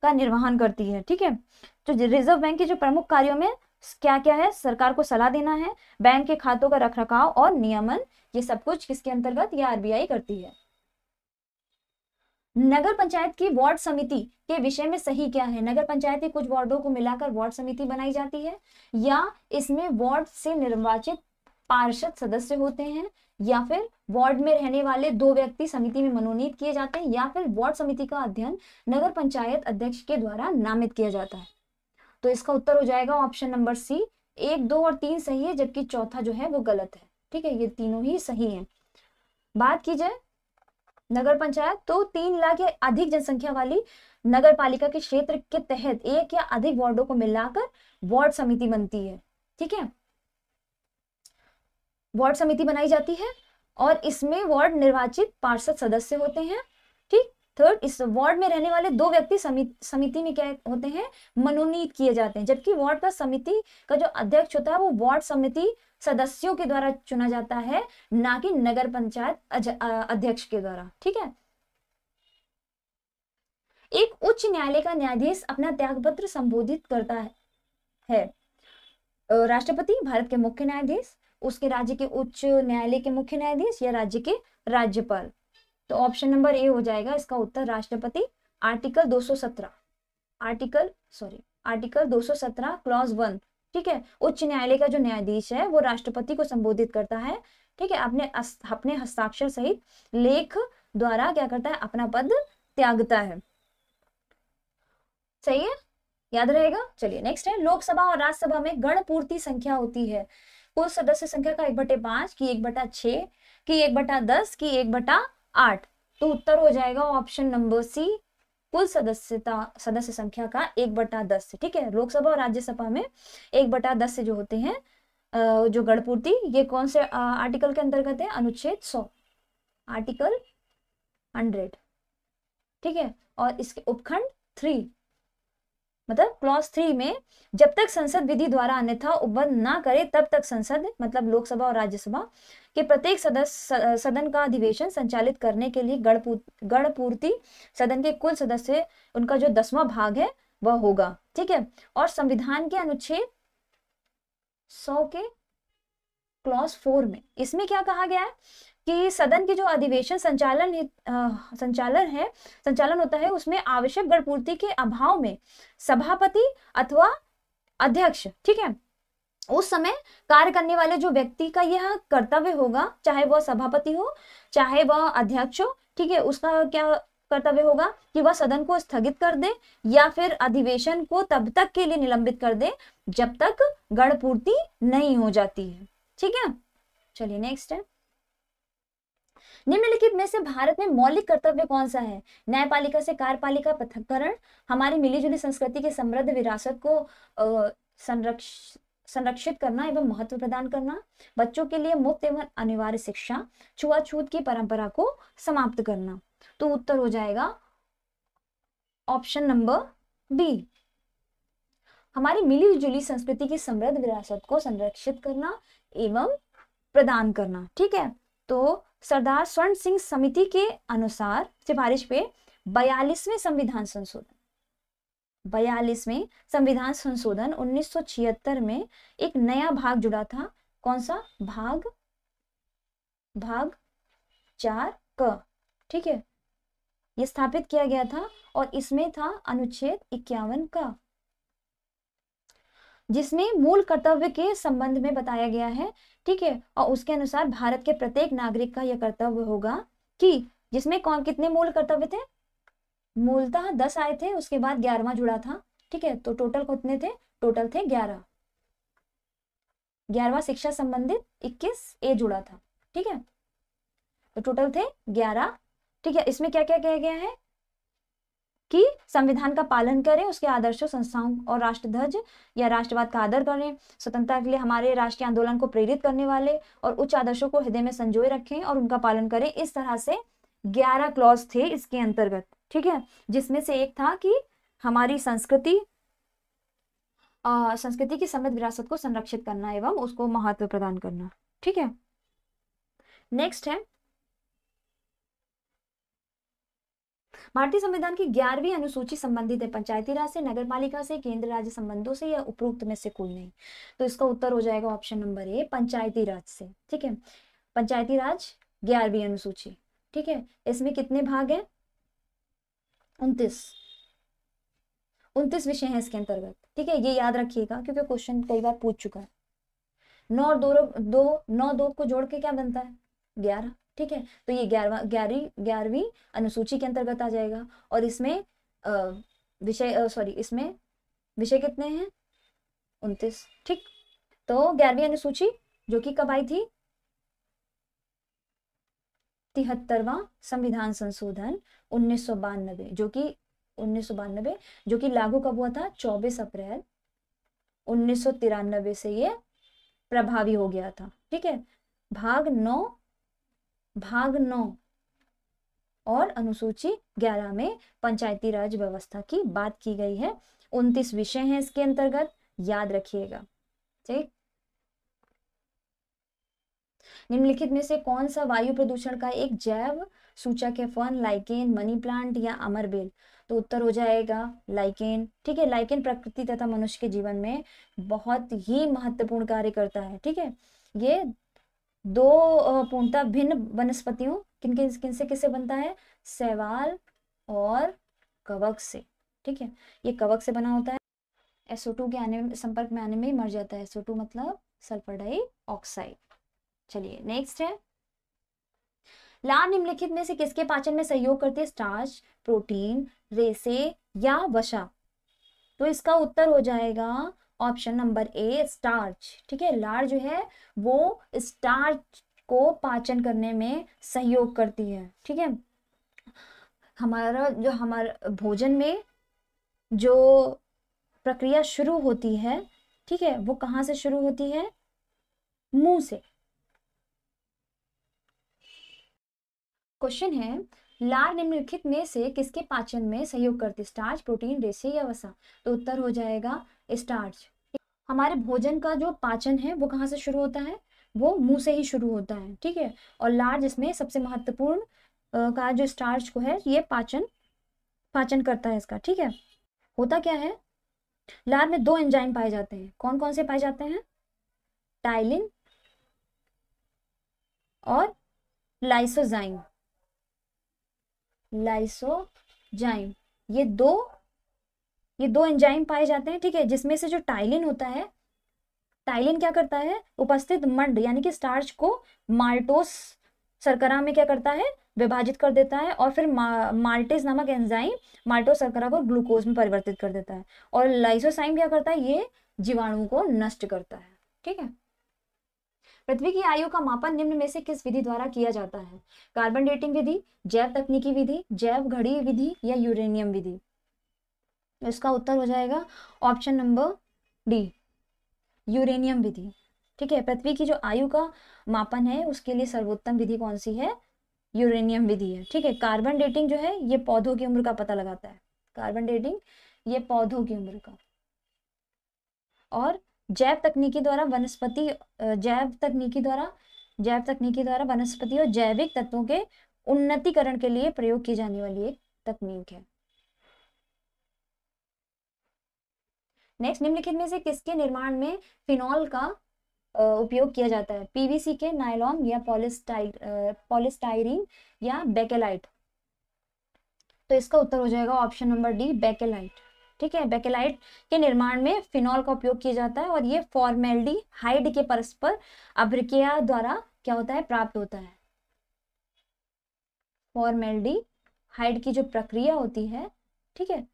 का निर्वहन करती है। ठीक है, तो रिजर्व बैंक के जो प्रमुख कार्यों में क्या क्या है? सरकार को सलाह देना है, बैंक के खातों का रखरखाव और नियमन, ये सब कुछ किसके अंतर्गत? ये RBI करती है। नगर पंचायत की वार्ड समिति के विषय में सही क्या है? नगर पंचायत के कुछ वार्डों को मिलाकर वार्ड समिति बनाई जाती है, या इसमें वार्ड से निर्वाचित पार्षद सदस्य होते हैं, या फिर वार्ड में रहने वाले 2 व्यक्ति समिति में मनोनीत किए जाते हैं, या फिर वार्ड समिति का अध्ययन नगर पंचायत अध्यक्ष के द्वारा नामित किया जाता है। तो इसका उत्तर हो जाएगा ऑप्शन नंबर सी। 1, 2 और 3 सही है, जबकि चौथा जो है वो गलत है। ठीक है, ये तीनों ही सही है। बात की जाए नगर पंचायत, तो 3 लाख या अधिक जनसंख्या वाली नगर पालिका के क्षेत्र के तहत 1 या अधिक वार्डों को मिलाकर वार्ड समिति बनती है। ठीक है, वार्ड समिति बनाई जाती है और इसमें वार्ड निर्वाचित पार्षद सदस्य होते हैं। ठीक, थर्ड, इस वार्ड में रहने वाले 2 व्यक्ति समिति में क्या होते हैं? मनोनीत किए जाते हैं, जबकि वार्ड का समिति का जो अध्यक्ष होता है वो वार्ड समिति सदस्यों के द्वारा चुना जाता है, ना कि नगर पंचायत अध्यक्ष के द्वारा। ठीक है, एक उच्च न्यायालय का न्यायाधीश अपना त्यागपत्र संबोधित करता है राष्ट्रपति, भारत के मुख्य न्यायाधीश, उसके राज्य के उच्च न्यायालय के मुख्य न्यायाधीश, या राज्य के राज्यपाल। तो ऑप्शन नंबर ए हो जाएगा इसका उत्तर, राष्ट्रपति। Article 217 clause 1। ठीक है, उच्च न्यायालय का जो न्यायाधीश है वो राष्ट्रपति को संबोधित करता है। ठीक है, अपने हस्ताक्षर सहित लेख द्वारा क्या करता है? अपना पद त्यागता है। सही है, याद रहेगा। चलिए नेक्स्ट है, लोकसभा और राज्यसभा में गणपूर्ति संख्या होती है कुल सदस्य संख्या का 1/5 की 1/6 की 1/10 की 1/8। तो उत्तर हो जाएगा ऑप्शन नंबर सी, कुल सदस्य संख्या का 1/10 से। ठीक है, लोकसभा और राज्यसभा में 1/10 से जो होते हैं जो गणपूर्ति, ये कौन से आर्टिकल के अंतर्गत है? अनुच्छेद 100, आर्टिकल 100। ठीक है, और इसके उपखंड 3 मतलब क्लॉज 3 में, जब तक संसद विधि द्वारा अन्यथा उपबंध ना करे तब तक संसद मतलब लोकसभा और राज्यसभा के प्रत्येक सदन का अधिवेशन संचालित करने के लिए गणपूर्ति सदन के कुल सदस्य उनका जो 10वां भाग है वह होगा। ठीक है, और संविधान के अनुच्छेद 100 के क्लॉज 4 में इसमें क्या कहा गया है कि सदन के जो अधिवेशन संचालन होता है उसमें आवश्यक गणपूर्ति के अभाव में सभापति अथवा अध्यक्ष, ठीक है, उस समय कार्य करने वाले जो व्यक्ति का यह कर्तव्य होगा, चाहे वह सभापति हो चाहे वह अध्यक्ष हो, ठीक है, उसका क्या कर्तव्य होगा कि वह सदन को स्थगित कर दे या फिर अधिवेशन को तब तक के लिए निलंबित कर दे जब तक गणपूर्ति नहीं हो जाती है। ठीक है, चलिए नेक्स्ट है, निम्नलिखित में से भारत में मौलिक कर्तव्य कौन सा है? न्यायपालिका से कार्यपालिका पृथक्करण, हमारी मिलीजुली संस्कृति की समृद्ध विरासत को संरक्षित करना एवं महत्व प्रदान करना, बच्चों के लिए मुफ्त एवं अनिवार्य शिक्षा, छुआछूत की परंपरा को समाप्त करना। तो उत्तर हो जाएगा ऑप्शन नंबर बी, हमारी मिलीजुली संस्कृति की समृद्ध विरासत को संरक्षित करना एवं प्रदान करना। ठीक है, तो सरदार स्वर्ण सिंह समिति के अनुसार सिफारिश पे 42वें संविधान संशोधन 1976 में एक नया भाग जुड़ा था। कौन सा भाग? भाग 4 क। ठीक है, ये स्थापित किया गया था और इसमें था अनुच्छेद 51 का, जिसमें मूल कर्तव्य के संबंध में बताया गया है। ठीक है, और उसके अनुसार भारत के प्रत्येक नागरिक का यह कर्तव्य होगा कि जिसमें कौन कितने मूल कर्तव्य थे? मूलतः 10 आए थे, उसके बाद 11वां जुड़ा था। ठीक है, तो टोटल कितने थे? टोटल थे 11। 11वां शिक्षा संबंधित 21A जुड़ा था। ठीक है, तो टोटल थे 11। ठीक है, इसमें क्या क्या किया गया है कि संविधान का पालन करें, उसके आदर्शों, संस्थाओं और राष्ट्रध्वज या राष्ट्रवाद का आदर करें, स्वतंत्रता के लिए हमारे राष्ट्रीय आंदोलन को प्रेरित करने वाले और उच्च आदर्शों को हृदय में संजोए रखें और उनका पालन करें। इस तरह से 11 क्लॉज थे इसके अंतर्गत। ठीक है, जिसमें से एक था कि हमारी संस्कृति की समृद्ध विरासत को संरक्षित करना एवं उसको महत्व प्रदान करना। ठीक है, नेक्स्ट है, भारतीय संविधान की 11वीं अनुसूची संबंधित है पंचायती राज से, नगरपालिका से, केंद्र राज्य संबंधों से या उपरोक्त में से कोई नहीं। तो इसका उत्तर हो जाएगा ऑप्शन नंबर ए, पंचायती राज से। ठीक है, पंचायती राज 11वीं अनुसूची। ठीक है, इसमें कितने भाग हैं? 29 29 विषय हैं इसके अंतर्गत, ठीक है, ये याद रखिएगा क्योंकि क्वेश्चन कई बार पूछ चुका है। 9 और 9 2 को जोड़ के क्या बनता है 11, ठीक है, तो ये 11वीं अनुसूची के अंतर्गत आ जाएगा। और इसमें इसमें विषय कितने हैं 29, ठीक। तो 11वीं अनुसूची जो कि कब आई थी 73वां संविधान संशोधन 1992 जो कि लागू कब हुआ था 24 अप्रैल 1993 से ये प्रभावी हो गया था, ठीक है। भाग 9 और अनुसूची 11 में पंचायती राज व्यवस्था की बात की गई है। 29 विषय हैं इसके अंतर्गत, याद रखिएगा, ठीक। निम्नलिखित में से कौन सा वायु प्रदूषण का एक जैव सूचक है फर्न, लाइकेन, मनी प्लांट या अमरबेल? तो उत्तर हो जाएगा लाइकेन, ठीक है। लाइकेन प्रकृति तथा मनुष्य के जीवन में बहुत ही महत्वपूर्ण कार्य करता है, ठीक है। ये दो पूर्णतः भिन्न वनस्पतियों किन से किससे बनता है, शैवाल और कवक से, ठीक है। ये कवक से बना होता है। SO2 के संपर्क में आने में ही मर जाता है। SO2 मतलब सल्फर डाइऑक्साइड। चलिए नेक्स्ट है, लार निम्नलिखित में से किसके पाचन में सहयोग करती है, स्टार्च, प्रोटीन, रेसे या वसा? तो इसका उत्तर हो जाएगा ऑप्शन नंबर ए स्टार्च, ठीक है। लार जो है वो स्टार्च को पाचन करने में सहयोग करती है, ठीक है। हमारा भोजन में जो प्रक्रिया शुरू होती है, ठीक है, वो कहाँ से शुरू होती है, मुंह से। क्वेश्चन है, लार निम्नलिखित में से किसके पाचन में सहयोग करती है, स्टार्च, प्रोटीन, रेशे या वसा? तो उत्तर हो जाएगा स्टार्च। हमारे भोजन का जो पाचन है वो कहाँ से शुरू होता है, वो मुंह से ही शुरू होता है, ठीक है। और लार जिसमें सबसे महत्वपूर्ण का जो स्टार्च को है ये पाचन करता है इसका, ठीक है। होता क्या है, लार में 2 एंजाइम पाए जाते हैं। कौन कौन से पाए जाते हैं, टाइलिन और लाइसोजाइम। ये दो एंजाइम पाए जाते हैं, ठीक है। जिसमें से जो टाइलिन होता है, टाइलिन क्या करता है, उपस्थित मंड यानी कि स्टार्च को माल्टोस शर्करा में क्या करता है, विभाजित कर देता है। और फिर माल्टेज नामक एंजाइम माल्टोस शर्करा को ग्लूकोज में परिवर्तित कर देता है। और लाइसोजाइम क्या करता है, ये जीवाणु को नष्ट करता है, ठीक है। पृथ्वी की आयु का मापन निम्न में से किस विधि द्वारा किया जाता है, कार्बन डेटिंग विधि, जैव तकनीकी विधि, जैव घड़ी विधि या यूरेनियम विधि? इसका उत्तर हो जाएगा ऑप्शन नंबर डी, यूरेनियम विधि, ठीक है। पृथ्वी की जो आयु का मापन है उसके लिए सर्वोत्तम विधि कौन सी है, यूरेनियम विधि है, ठीक है। कार्बन डेटिंग जो है ये पौधों की उम्र का पता लगाता है, कार्बन डेटिंग ये पौधों की उम्र का। और जैव तकनीकी द्वारा वनस्पति और जैविक तत्वों के उन्नतीकरण के लिए प्रयोग की जाने वाली एक तकनीक है। नेक्स्ट, निम्नलिखित में से किसके निर्माण में फिनॉल का उपयोग किया जाता है, PVC के, नायलॉन या पॉलिस्टाइरीन या बेकेलाइट? तो इसका उत्तर हो जाएगा ऑप्शन नंबर डी, बेकेलाइट, ठीक है। बेकेलाइट के निर्माण में फिनॉल का उपयोग किया जाता है और ये फॉर्मेल्डिहाइड के परस्पर अभिक्रिया द्वारा क्या होता है, प्राप्त होता है। फॉर्मेल्डिहाइड की जो प्रक्रिया होती है, ठीक है,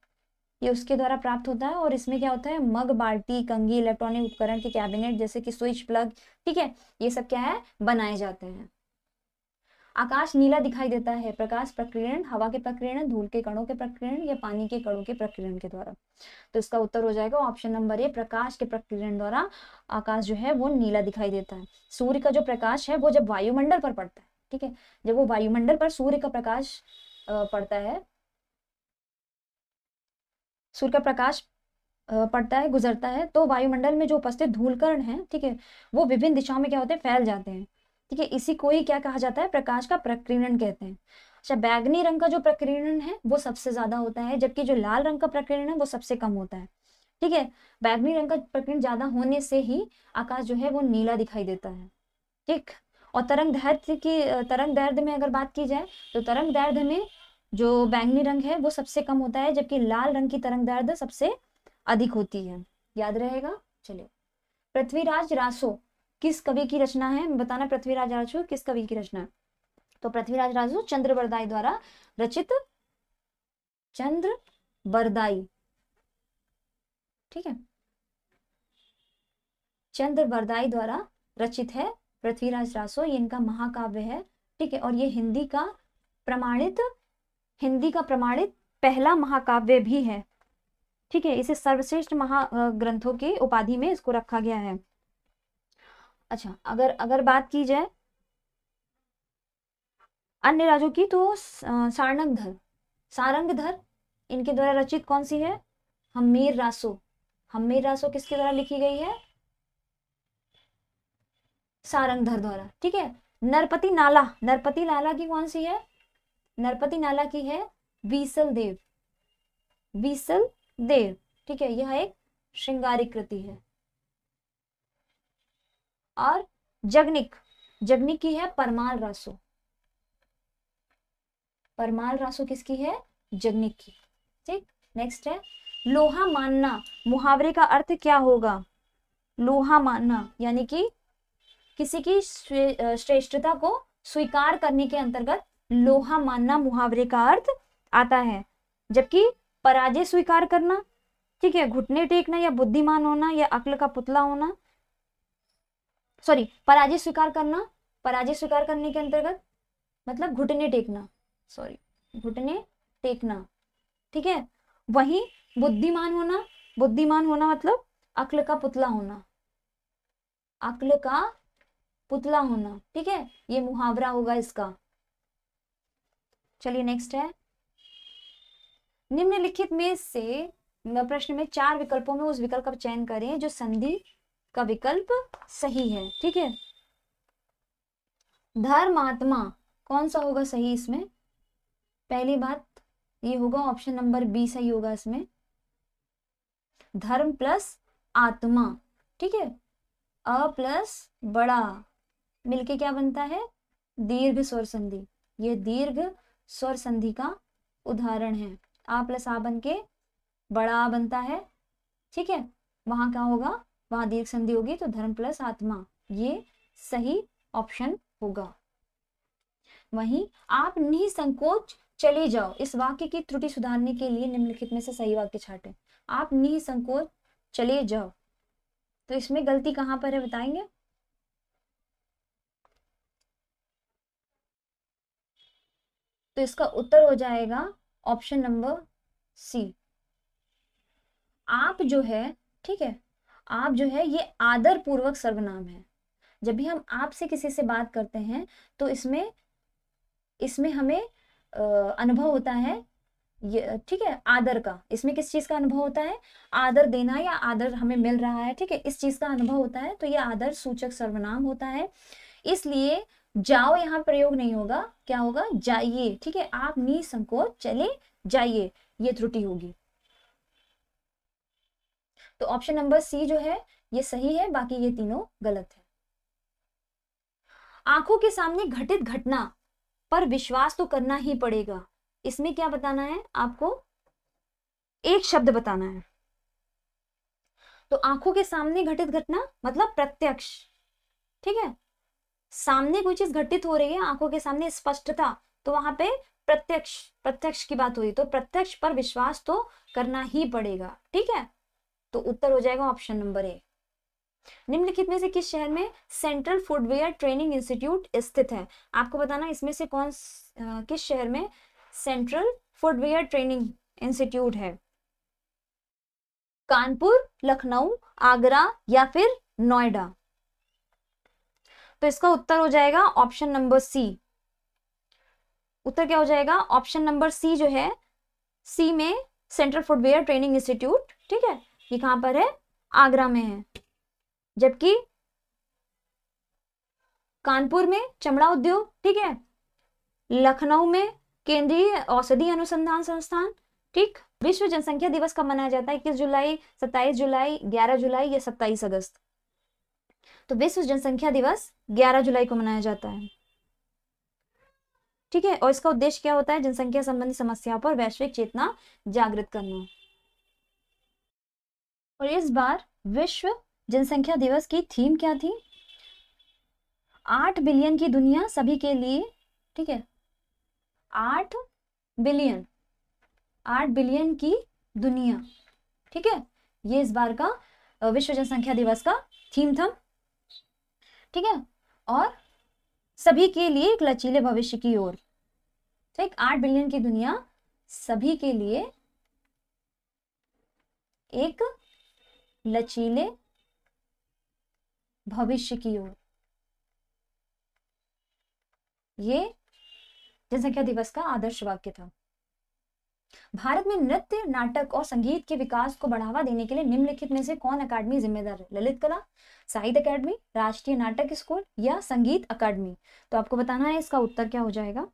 ये उसके द्वारा प्राप्त होता है। और इसमें क्या होता है, मग, बाल्टी, कंघी, इलेक्ट्रॉनिक उपकरण के कैबिनेट जैसे कि स्विच, प्लग, ठीक है, ये सब क्या है, बनाए जाते हैं। आकाश नीला दिखाई देता है, प्रकाश प्रकीर्णन, हवा के प्रकीर्णन, धूल के कणों के प्रकीर्णन या पानी के कणों के प्रकीर्णन के द्वारा? तो इसका उत्तर हो जाएगा ऑप्शन नंबर ए, प्रकाश के प्रकीर्णन द्वारा आकाश जो है वो नीला दिखाई देता है। सूर्य का जो प्रकाश है वो जब वायुमंडल पर पड़ता है, ठीक है, जब वो वायुमंडल पर सूर्य का प्रकाश पड़ता है, सूर्य का प्रकाश पड़ता है, गुजरता है, तो वायुमंडल में जो उपस्थित धूलकण है, ठीक है, वो विभिन्न दिशाओं में क्या होते हैं, फैल जाते हैं, ठीक है। इसी को ही क्या कहा जाता है, प्रकाश का प्रकीर्णन कहते हैं। अच्छा, बैगनी रंग का जो प्रकीर्णन है वो सबसे ज्यादा होता है, जबकि जो लाल रंग का प्रकीर्णन है वो सबसे कम होता है, ठीक है। बैगनी रंग का प्रकीर्णन ज्यादा होने से ही आकाश जो है वो नीला दिखाई देता है, ठीक। और तरंग दैर्ध्य में अगर बात की जाए तो तरंग दैर्ध्य में जो बैंगनी रंग है वो सबसे कम होता है, जबकि लाल रंग की तरंग दैर्ध्य सबसे अधिक होती है। याद रहेगा। चलिए, पृथ्वीराज रासो किस कवि की रचना है, बताना पृथ्वीराज रासो किस कवि की रचना है। तो पृथ्वीराज रासो चंद्र बरदाई द्वारा रचित, चंद्र बरदाई, ठीक है, चंद्र बरदाई द्वारा रचित है पृथ्वीराज रासो, ये इनका महाकाव्य है, ठीक है। और ये हिंदी का प्रमाणित पहला महाकाव्य भी है, ठीक है। इसे सर्वश्रेष्ठ महाग्रंथों की उपाधि में इसको रखा गया है। अच्छा, अगर बात की जाए अन्य राज्यों की, तो सारंगधर इनके द्वारा रचित कौन सी है, हम्मीर रासो। हम्मीर रासो किसके द्वारा लिखी गई है, सारंगधर द्वारा, ठीक है। नरपति नाला की कौन सी है, नरपति नाला की है बीसल देव, ठीक है। यह एक श्रृंगारिक कृति है। और जगनिक की है परमाल रासो किसकी है, जगनिक की, ठीक। नेक्स्ट है लोहा मानना, मुहावरे का अर्थ क्या होगा। लोहा मानना यानी कि किसी की श्रेष्ठता को स्वीकार करने के अंतर्गत लोहा मानना मुहावरे का अर्थ आता है। जबकि पराजय स्वीकार करना, ठीक है, घुटने टेकना या बुद्धिमान होना या अक्ल का पुतला होना, सॉरी, पराजय स्वीकार करने के अंतर्गत मतलब घुटने टेकना, ठीक है। वही बुद्धिमान होना मतलब अक्ल का पुतला होना, ठीक है। ये मुहावरा होगा इसका। चलिए नेक्स्ट है, निम्नलिखित में से प्रश्न में 4 विकल्पों में उस विकल्प का चयन करें जो संधि का विकल्प सही है, ठीक है। धर्मात्मा कौन सा होगा सही इसमें, पहली बात ये होगा ऑप्शन नंबर बी सही होगा इसमें, धर्म प्लस आत्मा, ठीक है। अ प्लस बड़ा मिलके क्या बनता है, दीर्घ स्वर संधि। ये दीर्घ स्वर संधि का उदाहरण है। आ प्लस आ बन के बड़ा आ बनता है, ठीक है। वहां क्या होगा, वहां दीर्घ संधि होगी, तो धर्म प्लस आत्मा ये सही ऑप्शन होगा। वहीं आप निसंकोच चले जाओ, इस वाक्य की त्रुटि सुधारने के लिए निम्नलिखित में से सही वाक्य छांटें। आप निसंकोच चले जाओ, तो इसमें गलती कहां पर है बताएंगे। तो इसका उत्तर हो जाएगा ऑप्शन नंबर सी। आप जो है, ठीक है, आप जो है ये आदर पूर्वक सर्वनाम है। जब भी हम आपसे किसी से बात करते हैं तो इसमें हमें अनुभव होता है, ये ठीक है, आदर का। इसमें किस चीज का अनुभव होता है, आदर देना या आदर हमें मिल रहा है, ठीक है, इस चीज का अनुभव होता है। तो ये आदर सूचक सर्वनाम होता है, इसलिए जाओ यहाँ प्रयोग नहीं होगा, क्या होगा, जाइए, ठीक है। आप निसंकोच चले जाइए, ये त्रुटि होगी। तो ऑप्शन नंबर सी जो है ये सही है, बाकी ये तीनों गलत है। आंखों के सामने घटित घटना पर विश्वास तो करना ही पड़ेगा, इसमें क्या बताना है आपको, एक शब्द बताना है। तो आंखों के सामने घटित घटना मतलब प्रत्यक्ष, ठीक है। सामने कोई चीज घटित हो रही है आंखों के सामने, स्पष्टता, तो वहां पे प्रत्यक्ष की बात हो रही, तो प्रत्यक्ष पर विश्वास तो करना ही पड़ेगा, ठीक है। तो उत्तर हो जाएगा ऑप्शन नंबर ए। निम्नलिखित में से किस शहर में सेंट्रल फुटवेयर ट्रेनिंग इंस्टीट्यूट स्थित है, आपको बताना इसमें से किस शहर में सेंट्रल फुटवेयर ट्रेनिंग इंस्टीट्यूट है। कानपुर, लखनऊ, आगरा या फिर नोएडा। तो इसका उत्तर हो जाएगा ऑप्शन नंबर सी। उत्तर क्या हो जाएगा, ऑप्शन नंबर सी जो है, सी में सेंट्रल फुटवेयर ट्रेनिंग इंस्टीट्यूट, ठीक है, ये कहां पर है, आगरा में है। जबकि कानपुर में चमड़ा उद्योग, ठीक है, लखनऊ में केंद्रीय औषधि अनुसंधान संस्थान, ठीक। विश्व जनसंख्या दिवस कब मनाया जाता है, 21 जुलाई, 27 जुलाई, 11 जुलाई या 27 अगस्त। तो विश्व जनसंख्या दिवस 11 जुलाई को मनाया जाता है। ठीक है, और इसका उद्देश्य क्या होता है? जनसंख्या संबंधी समस्याओं पर वैश्विक चेतना जागृत करना। और इस बार विश्व जनसंख्या दिवस की थीम क्या थी? 8 बिलियन की दुनिया सभी के लिए। ठीक है, 8 बिलियन, 8 बिलियन की दुनिया। ठीक है, ये इस बार का विश्व जनसंख्या दिवस का थीम था। ठीक है, और सभी के लिए एक लचीले भविष्य की ओर। ठीक, 8 बिलियन की दुनिया सभी के लिए एक लचीले भविष्य की ओर, ये जनसंख्या दिवस का आदर्श वाक्य था। भारत में नृत्य, नाटक और संगीत के विकास को बढ़ावा देने के लिए निम्नलिखित में से कौन अकादमी जिम्मेदार है? ललित कला, साहित्य अकादमी, राष्ट्रीय नाटक स्कूल या संगीत अकादमी? तो आपको बताना है इसका उत्तर क्या हो जाएगा।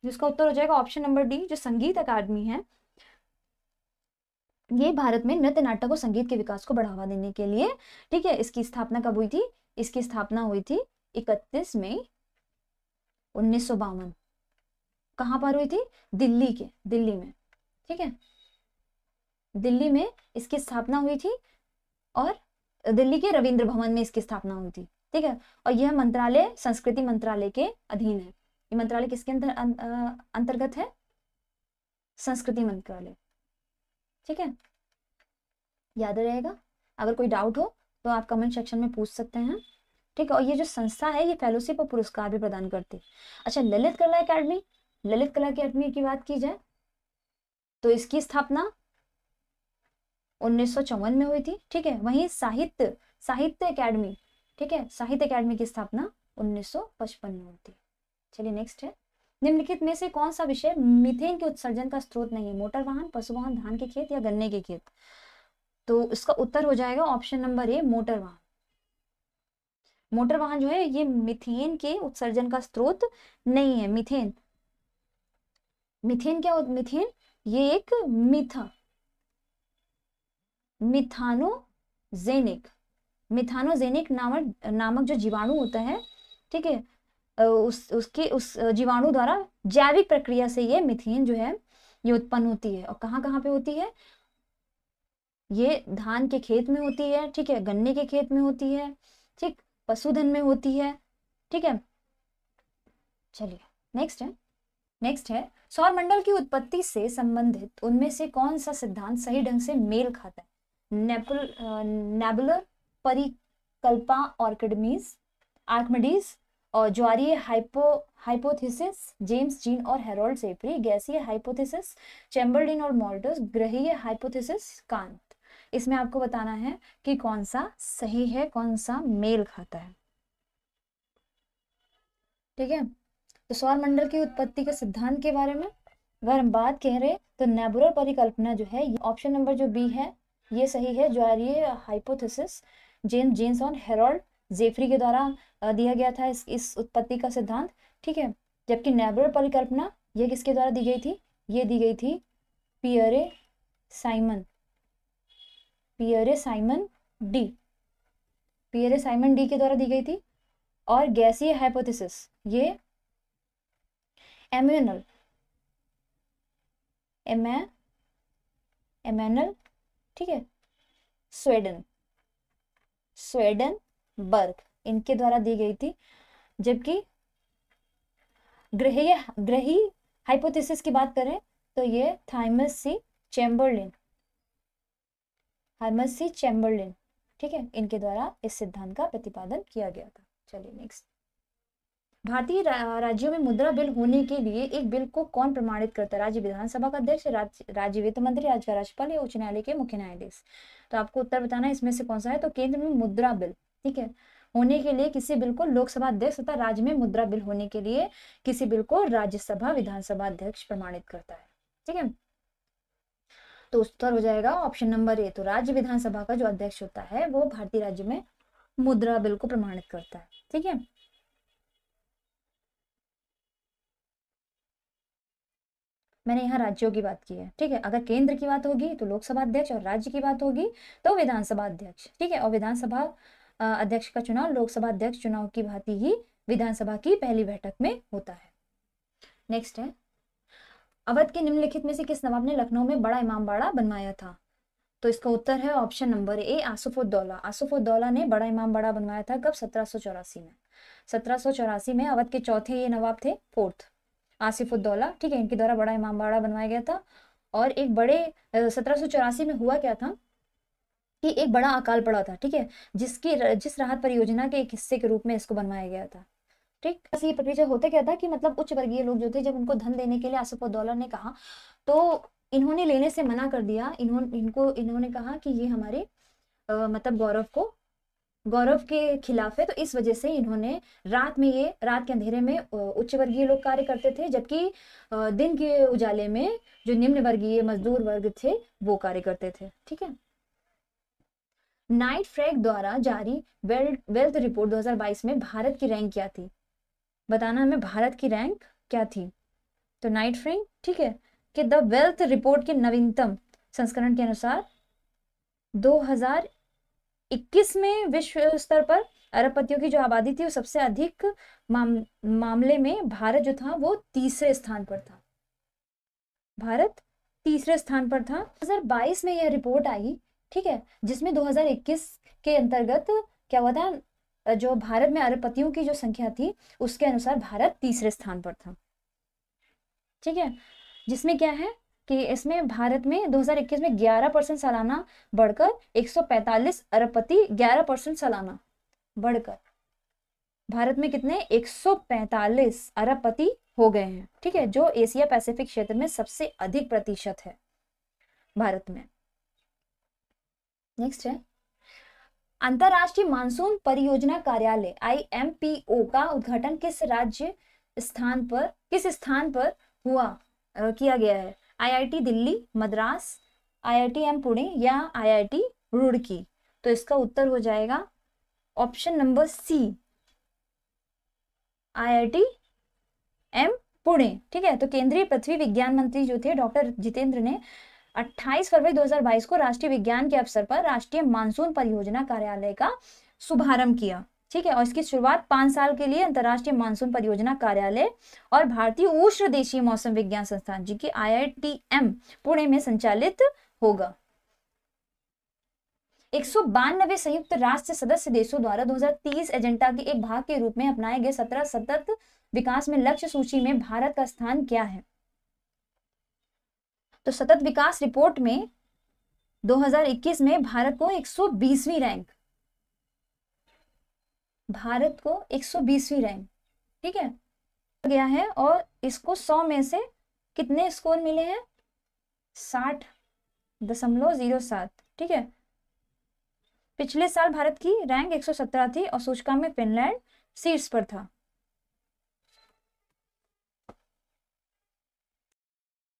जिसका उत्तर हो जाएगा ऑप्शन नंबर डी, जो संगीत अकादमी है, ये भारत में नृत्य, नाटक और संगीत के विकास को बढ़ावा देने के लिए, ठीक है, इसकी स्थापना कब हुई थी? इसकी स्थापना हुई थी 31 मई 1952। कहां पर हुई थी? दिल्ली में। ठीक है, दिल्ली में इसकी स्थापना हुई थी और दिल्ली के रविंद्र भवन में इसकी स्थापना हुई थी। ठीक है, और यह मंत्रालय संस्कृति मंत्रालय के अधीन है। ये मंत्रालय किसके अंतर्गत है? संस्कृति मंत्रालय। ठीक है, याद रहेगा। अगर कोई डाउट हो तो आप कमेंट सेक्शन में पूछ सकते हैं। ठीक है, और ये जो संस्था है ये फेलोशिप और पुरस्कार भी प्रदान करती है। अच्छा, ललित कला अकेडमी, ललित कला अकेडमी की बात की जाए तो इसकी स्थापना 1954 में हुई थी। ठीक है, वहीं साहित्य अकेडमी, ठीक है, साहित्य अकेडमी की स्थापना 1955 में हुई थी। चलिए नेक्स्ट है, निम्नलिखित में से कौन सा विषय मीथेन के उत्सर्जन का स्रोत नहीं है? मोटर वाहन, पशु वाहन, धान के खेत या गन्ने के खेत? तो इसका उत्तर हो जाएगा ऑप्शन नंबर ए, मोटर वाहन। मोटर वाहन जो है ये मीथेन के उत्सर्जन का स्रोत नहीं है। मीथेन क्या मीथेन ये एक मिथानोजेनिक नामक जो जीवाणु होता है, ठीक है, उस जीवाणु द्वारा जैविक प्रक्रिया से ये मीथेन जो है ये उत्पन्न होती है। और कहाँ कहाँ पे होती है? ये धान के खेत में होती है, ठीक है, गन्ने के खेत में होती है, ठीक, पशुधन में होती है। ठीक है, चलिए नेक्स्ट है सौर मंडल की उत्पत्ति से संबंधित उनमें से कौन सा सिद्धांत सही ढंग से मेल खाता है? नेबुलर परिकल्पा आर्किमिडीज और ज्वारीय हाइपोथेसिस जेम्स जीन और हेरोल्ड जेफरी, गैसीय हाइपोथेसिस चैम्बरलिन और मॉल्टस, ग्रहीय हाइपोथेसिस कांत। इसमें आपको बताना है कि कौन सा सही है, कौन सा मेल खाता है। ठीक है, तो सौर मंडल की उत्पत्ति के सिद्धांत के बारे में अगर हम बात कह रहे तो नेबुलर परिकल्पना जो है ऑप्शन नंबर जो बी है ये सही है। ज्वारीय हाइपोथेसिस जेम्स जीन्स और हेरोल्ड जेफरी के द्वारा दिया गया था इस उत्पत्ति का सिद्धांत। ठीक है, जबकि नेबुलर परिकल्पना ये किसके द्वारा दी गई थी? ये दी गई थी पियरे साइमन डी के द्वारा दी गई थी। और गैसीय हाइपोथेसिस ये एमेनुअल ठीक है, स्वेडनबर्ग इनके द्वारा दी गई थी। जबकि ग्रहीय हाइपोथेसिस की बात करें तो ये थॉमस सी चैम्बरलिन, ठीक है, इनके द्वारा इस सिद्धांत का प्रतिपादन किया गया था। चलिए नेक्स्ट, भारतीय राज्यों में मुद्रा बिल होने के लिए एक बिल को कौन प्रमाणित करता है? राज्य विधानसभा का अध्यक्ष, राज्य वित्त मंत्री, राज्य का राज्यपाल या उच्च न्यायालय के मुख्य न्यायाधीश? तो आपको उत्तर बताना है इसमें से कौन सा है। तो केंद्र में मुद्रा बिल, ठीक है, होने के लिए किसी बिल को लोकसभा अध्यक्ष तथा राज्य में मुद्रा बिल होने के लिए किसी बिल को राज्यसभा विधानसभा अध्यक्ष प्रमाणित करता है। ठीक है, तो उत्तर हो जाएगा ऑप्शन नंबर ए। तो राज्य विधानसभा का जो अध्यक्ष होता है वो भारतीय राज्य में मुद्रा बिल को प्रमाणित करता है। ठीक है, मैंने यहाँ राज्यों की बात की है। ठीक है, अगर केंद्र की बात होगी तो लोकसभा अध्यक्ष और राज्य की बात होगी तो विधानसभा अध्यक्ष। ठीक है, और विधानसभा अध्यक्ष का चुनाव लोकसभा अध्यक्ष चुनाव की भांति ही विधानसभा की पहली बैठक में होता है। नेक्स्ट है, अवध के निम्नलिखित में से किस नवाब ने लखनऊ में बड़ा इमामबाड़ा बनवाया था? तो इसका उत्तर है ऑप्शन नंबर ए, आसुफुद्दौला। आसुफुद्दौला ने बड़ा इमामबाड़ा बनवाया था। कब? 1784 में। 1784 में अवध के चौथे ये नवाब थे, फोर्थ आसिफुद्दौला, ठीक है, इनके द्वारा बड़ा इमामबाड़ा बनवाया गया था। और एक बड़े 1784 में हुआ क्या था कि एक बड़ा अकाल पड़ा था, ठीक है, जिस राहत परियोजना के एक हिस्से के रूप में इसको बनवाया गया था। ठीक, बस ये प्रक्रिया होता क्या था कि मतलब उच्च वर्गीय लोग जो थे, जब उनको धन देने के लिए आसिफुद्दौला ने कहा तो इन्होंने लेने से मना कर दिया। इन्होंने कहा कि ये हमारे मतलब गौरव के खिलाफ है। तो इस वजह से इन्होंने रात के अंधेरे में उच्च वर्गीय लोग कार्य करते थे, जबकि दिन के उजाले में जो निम्न वर्गीय मजदूर वर्ग थे वो कार्य करते थे। ठीक है, नाइट फ्रैग द्वारा जारी वेल्थ रिपोर्ट 2022 में भारत की रैंक क्या थी? बताना हमें भारत की रैंक क्या थी। तो नाइट फ्रैग, ठीक है, कि द वेल्थ रिपोर्ट के नवीनतम संस्करण के अनुसार 2021 में विश्व स्तर पर अरबपतियों की जो आबादी थी वो सबसे अधिक मामले में भारत जो था वो तीसरे स्थान पर था। भारत तीसरे स्थान पर था। 2022 में यह रिपोर्ट आई, ठीक है, जिसमें 2021 के अंतर्गत क्या हुआ था, जो भारत में अरबपतियों की जो संख्या थी उसके अनुसार भारत तीसरे स्थान पर था। ठीक है, जिसमें क्या है कि इसमें भारत में 2021 में 11% सालाना बढ़कर 145 अरबपति 11% सालाना बढ़कर भारत में कितने 145 अरबपति हो गए हैं। ठीक है, जो एशिया पैसिफिक क्षेत्र में सबसे अधिक प्रतिशत है भारत में। नेक्स्ट है, अंतरराष्ट्रीय मानसून परियोजना कार्यालय IMPO का उद्घाटन किस स्थान पर किया गया है? IIT दिल्ली, मद्रास, IITM पुणे या IIT रुड़की? तो इसका उत्तर हो जाएगा option number C, IITM Pune. ठीक है, तो केंद्रीय पृथ्वी विज्ञान मंत्री जो थे डॉक्टर जितेंद्र ने 28 फरवरी 2022 को राष्ट्रीय विज्ञान के अवसर पर राष्ट्रीय मानसून परियोजना कार्यालय का शुभारंभ किया। ठीक है, और इसकी शुरुआत 5 साल के लिए अंतरराष्ट्रीय मानसून परियोजना कार्यालय और भारतीय उष्ण देशीय मौसम विज्ञान संस्थान जी की IITM पुणे में संचालित होगा। 192 संयुक्त राष्ट्र सदस्य देशों द्वारा 2030 एजेंडा के एक भाग के रूप में अपनाए गए 17 सतत विकास में लक्ष्य सूची में भारत का स्थान क्या है? तो सतत विकास रिपोर्ट में 2021 में भारत को 120वीं रैंक, भारत को 120वीं रैंक, ठीक है, गया है। और इसको 100 में से कितने स्कोर मिले हैं? 60.07। ठीक है, पिछले साल भारत की रैंक 117 थी और सूचकांक में फिनलैंड शीर्ष पर था।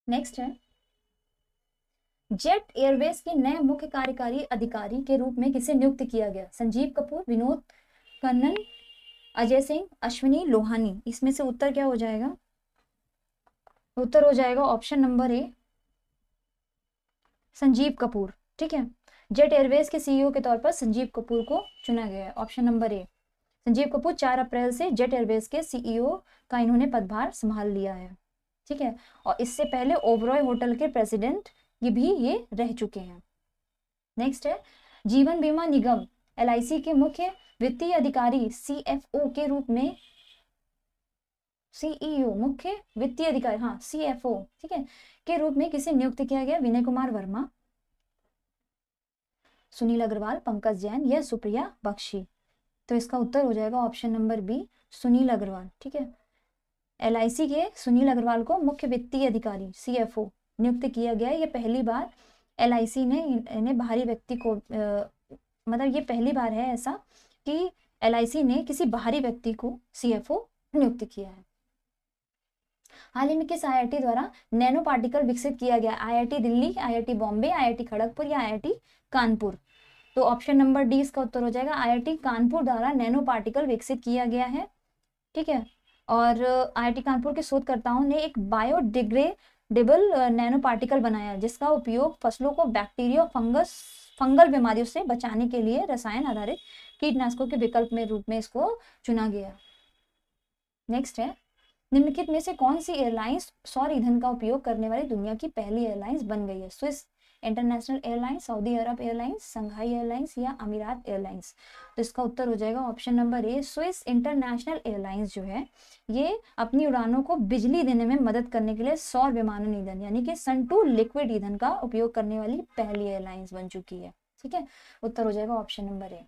नेक्स्ट है, जेट एयरवेज के नए मुख्य कार्यकारी अधिकारी के रूप में किसे नियुक्त किया गया? संजीव कपूर, विनोद कन्नन, अजय सिंह, अश्विनी लोहानी? इसमें से उत्तर क्या हो जाएगा? उत्तर हो जाएगा option number A, Sanjeev Kapoor. ठीक है, जेट एयरवेज के CEO के तौर पर संजीव कपूर को चुना गया है। Option number A, Sanjeev Kapoor 4 अप्रैल से जेट एयरवेज के CEO का इन्होंने पदभार संभाल लिया है। ठीक है, और इससे पहले ओबरॉय होटल के प्रेसिडेंट ये रह चुके हैं। नेक्स्ट है, जीवन बीमा निगम LIC के मुख्य वित्तीय अधिकारी CFO के रूप में CEO मुख्य वित्तीय अधिकारी, हाँ CFO, ठीक है, के रूप में किसे नियुक्त किया गया? विनय कुमार वर्मा, सुनील अग्रवाल, पंकज जैन या सुप्रिया बख्शी? तो इसका उत्तर हो जाएगा option number B, Sunil Agarwal. ठीक है, LIC के सुनील अग्रवाल को मुख्य वित्तीय अधिकारी CFO नियुक्त किया गया है। ये पहली बार LIC ने इन्हें बाहरी व्यक्ति को मतलब ये पहली बार है ऐसा कि LIC ने किसी बाहरी व्यक्ति को CFO नियुक्त किया है। हाल ही में किस IIT द्वारा नैनो पार्टिकल विकसित किया गया? IIT Delhi, IIT Bombay, IIT Kharagpur या IIT कानपुर? तो ऑप्शन नंबर डी इसका उत्तर हो जाएगा, IIT कानपुर द्वारा नैनो पार्टिकल विकसित किया गया है। ठीक है, और IIT कानपुर के शोधकर्ताओं ने एक बायोडिग्रेडेबल नैनो पार्टिकल बनाया जिसका उपयोग फसलों को बैक्टीरिया और फंगल बीमारियों से बचाने के लिए रसायन आधारित कीटनाशकों के विकल्प में रूप में इसको चुना गया। नेक्स्ट है, निम्नलिखित में से कौन सी एयरलाइंस सौर ईंधन का उपयोग करने वाली दुनिया की पहली एयरलाइंस बन गई है? स्विस इंटरनेशनल एयरलाइंस, सऊदी अरब एयरलाइंस, संघाई एयरलाइंस या अमीरात एयरलाइंस? तो इसका उत्तर हो जाएगा option number A, Swiss international airlines जो है ये अपनी उड़ानों को बिजली देने में मदद करने के लिए सौर विमानन ईंधन यानी कि सन टू लिक्विड ईंधन का उपयोग करने वाली पहली एयरलाइंस बन चुकी है। ठीक है, उत्तर हो जाएगा ऑप्शन नंबर ए।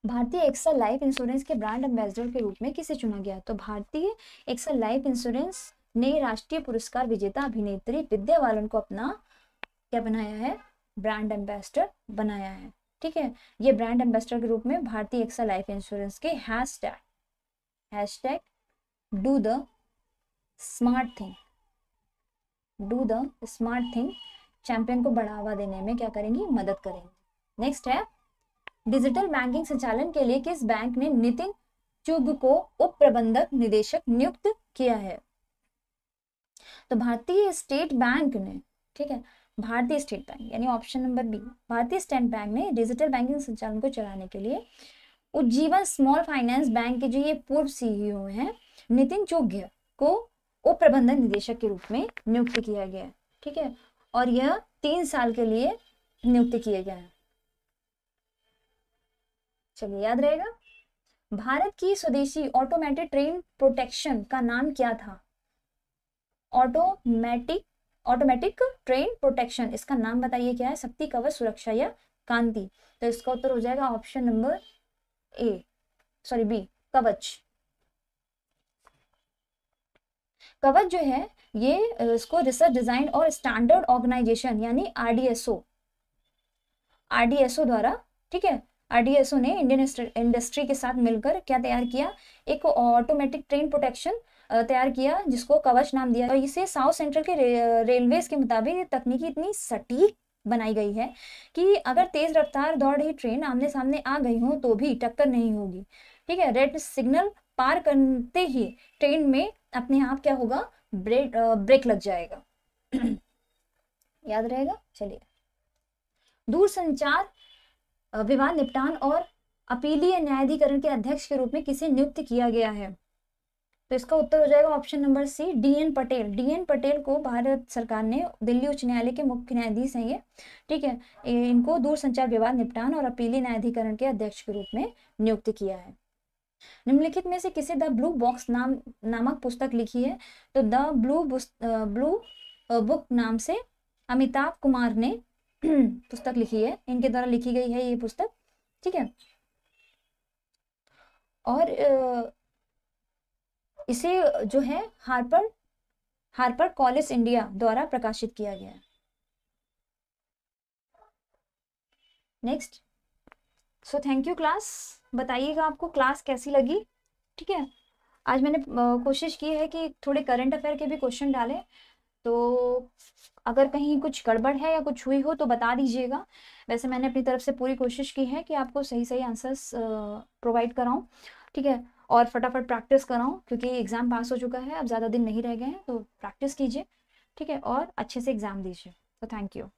भारतीय एक्सल लाइफ इंश्योरेंस के ब्रांड एम्बेसडर के रूप में किसे चुना गया? तो भारतीय एक्सल लाइफ इंश्योरेंस ने राष्ट्रीय पुरस्कार विजेता अभिनेत्री विद्या बालन को अपना क्या बनाया है? ब्रांड एम्बेसडर बनाया है। ठीक है, ये ब्रांड एम्बेसडर के रूप में भारतीय एक्सल लाइफ इंश्योरेंस के hashtag do the smart thing champion को बढ़ावा देने में क्या करेंगी? मदद करेंगी। नेक्स्ट है, डिजिटल बैंकिंग संचालन के लिए किस बैंक ने नितिन चुग को उप प्रबंधक निदेशक नियुक्त किया है? तो भारतीय स्टेट बैंक ने, ठीक है, भारतीय स्टेट बैंक यानी ऑप्शन नंबर बी, भारतीय स्टेट बैंक ने डिजिटल बैंकिंग संचालन को चलाने के लिए उज्जीवन स्मॉल फाइनेंस बैंक के जो ये पूर्व सीईओ हैं नितिन चुग को उप प्रबंधक निदेशक के रूप में नियुक्त किया गया है। ठीक है, और यह 3 साल के लिए नियुक्त किए गए हैं। चलिए याद रहेगा। भारत की स्वदेशी ऑटोमेटेड ट्रेन प्रोटेक्शन का नाम क्या था? ऑटोमेटिक ट्रेन प्रोटेक्शन, इसका नाम बताइए क्या है? शक्ति, कवच, सुरक्षा या कांति? तो इसका उत्तर हो जाएगा ऑप्शन नंबर बी, कवच। कवच जो है ये इसको रिसर्च डिजाइन और स्टैंडर्ड ऑर्गेनाइजेशन यानी आरडीएसओ द्वारा, ठीक है, आरडीएसओ ने इंडियन इंडस्ट्री के साथ मिलकर क्या तैयार किया? एक ऑटोमेटिक ट्रेन प्रोटेक्शन तैयार किया जिसको कवच नाम दिया। और इसे साउथ सेंट्रल के रेलवेज के मुताबिक तकनीकी इतनी सटीक बनाई गई है कि अगर तेज रफ्तार दौड़ रही ट्रेन आमने सामने आ गई हो तो भी टक्कर नहीं होगी। ठीक है, रेड सिग्नल पार करते ही ट्रेन में अपने आप क्या होगा? ब्रेक लग जाएगा। याद रहेगा। चलिए, दूरसंचार विवाद निपटान और अपीलीय न्यायाधिकरण के अध्यक्ष के रूप में किसे नियुक्त किया गया है? तो इसका उत्तर हो जाएगा option number C, D N Patel. D N Patel को भारत सरकार ने, दिल्ली उच्च न्यायालय के मुख्य न्यायाधीश हैं ये, ठीक है, इनको दूरसंचार विवाद निपटान और अपीलीय न्यायाधिकरण के अध्यक्ष के रूप में नियुक्त किया है। निम्नलिखित में से किसे द ब्लू बॉक्स नामक पुस्तक लिखी है? तो द ब्लू बुक नाम से अमिताभ कुमार ने पुस्तक लिखी है, इनके द्वारा लिखी गई है ये पुस्तक। ठीक है, और इसे जो है हार्पर कॉलेज इंडिया द्वारा प्रकाशित किया गया है। Next, so thank you class. बताइएगा आपको क्लास कैसी लगी। ठीक है, आज मैंने कोशिश की है कि थोड़े करंट अफेयर के भी क्वेश्चन डालें, तो अगर कहीं कुछ गड़बड़ है या कुछ हुई हो तो बता दीजिएगा। वैसे मैंने अपनी तरफ से पूरी कोशिश की है कि आपको सही सही आंसर्स प्रोवाइड कराऊं। ठीक है, और फटाफट प्रैक्टिस कराऊं क्योंकि एग्ज़ाम पास हो चुका है, अब ज़्यादा दिन नहीं रह गए हैं, तो प्रैक्टिस कीजिए। ठीक है, और अच्छे से एग्ज़ाम दीजिए। तो थैंक यू।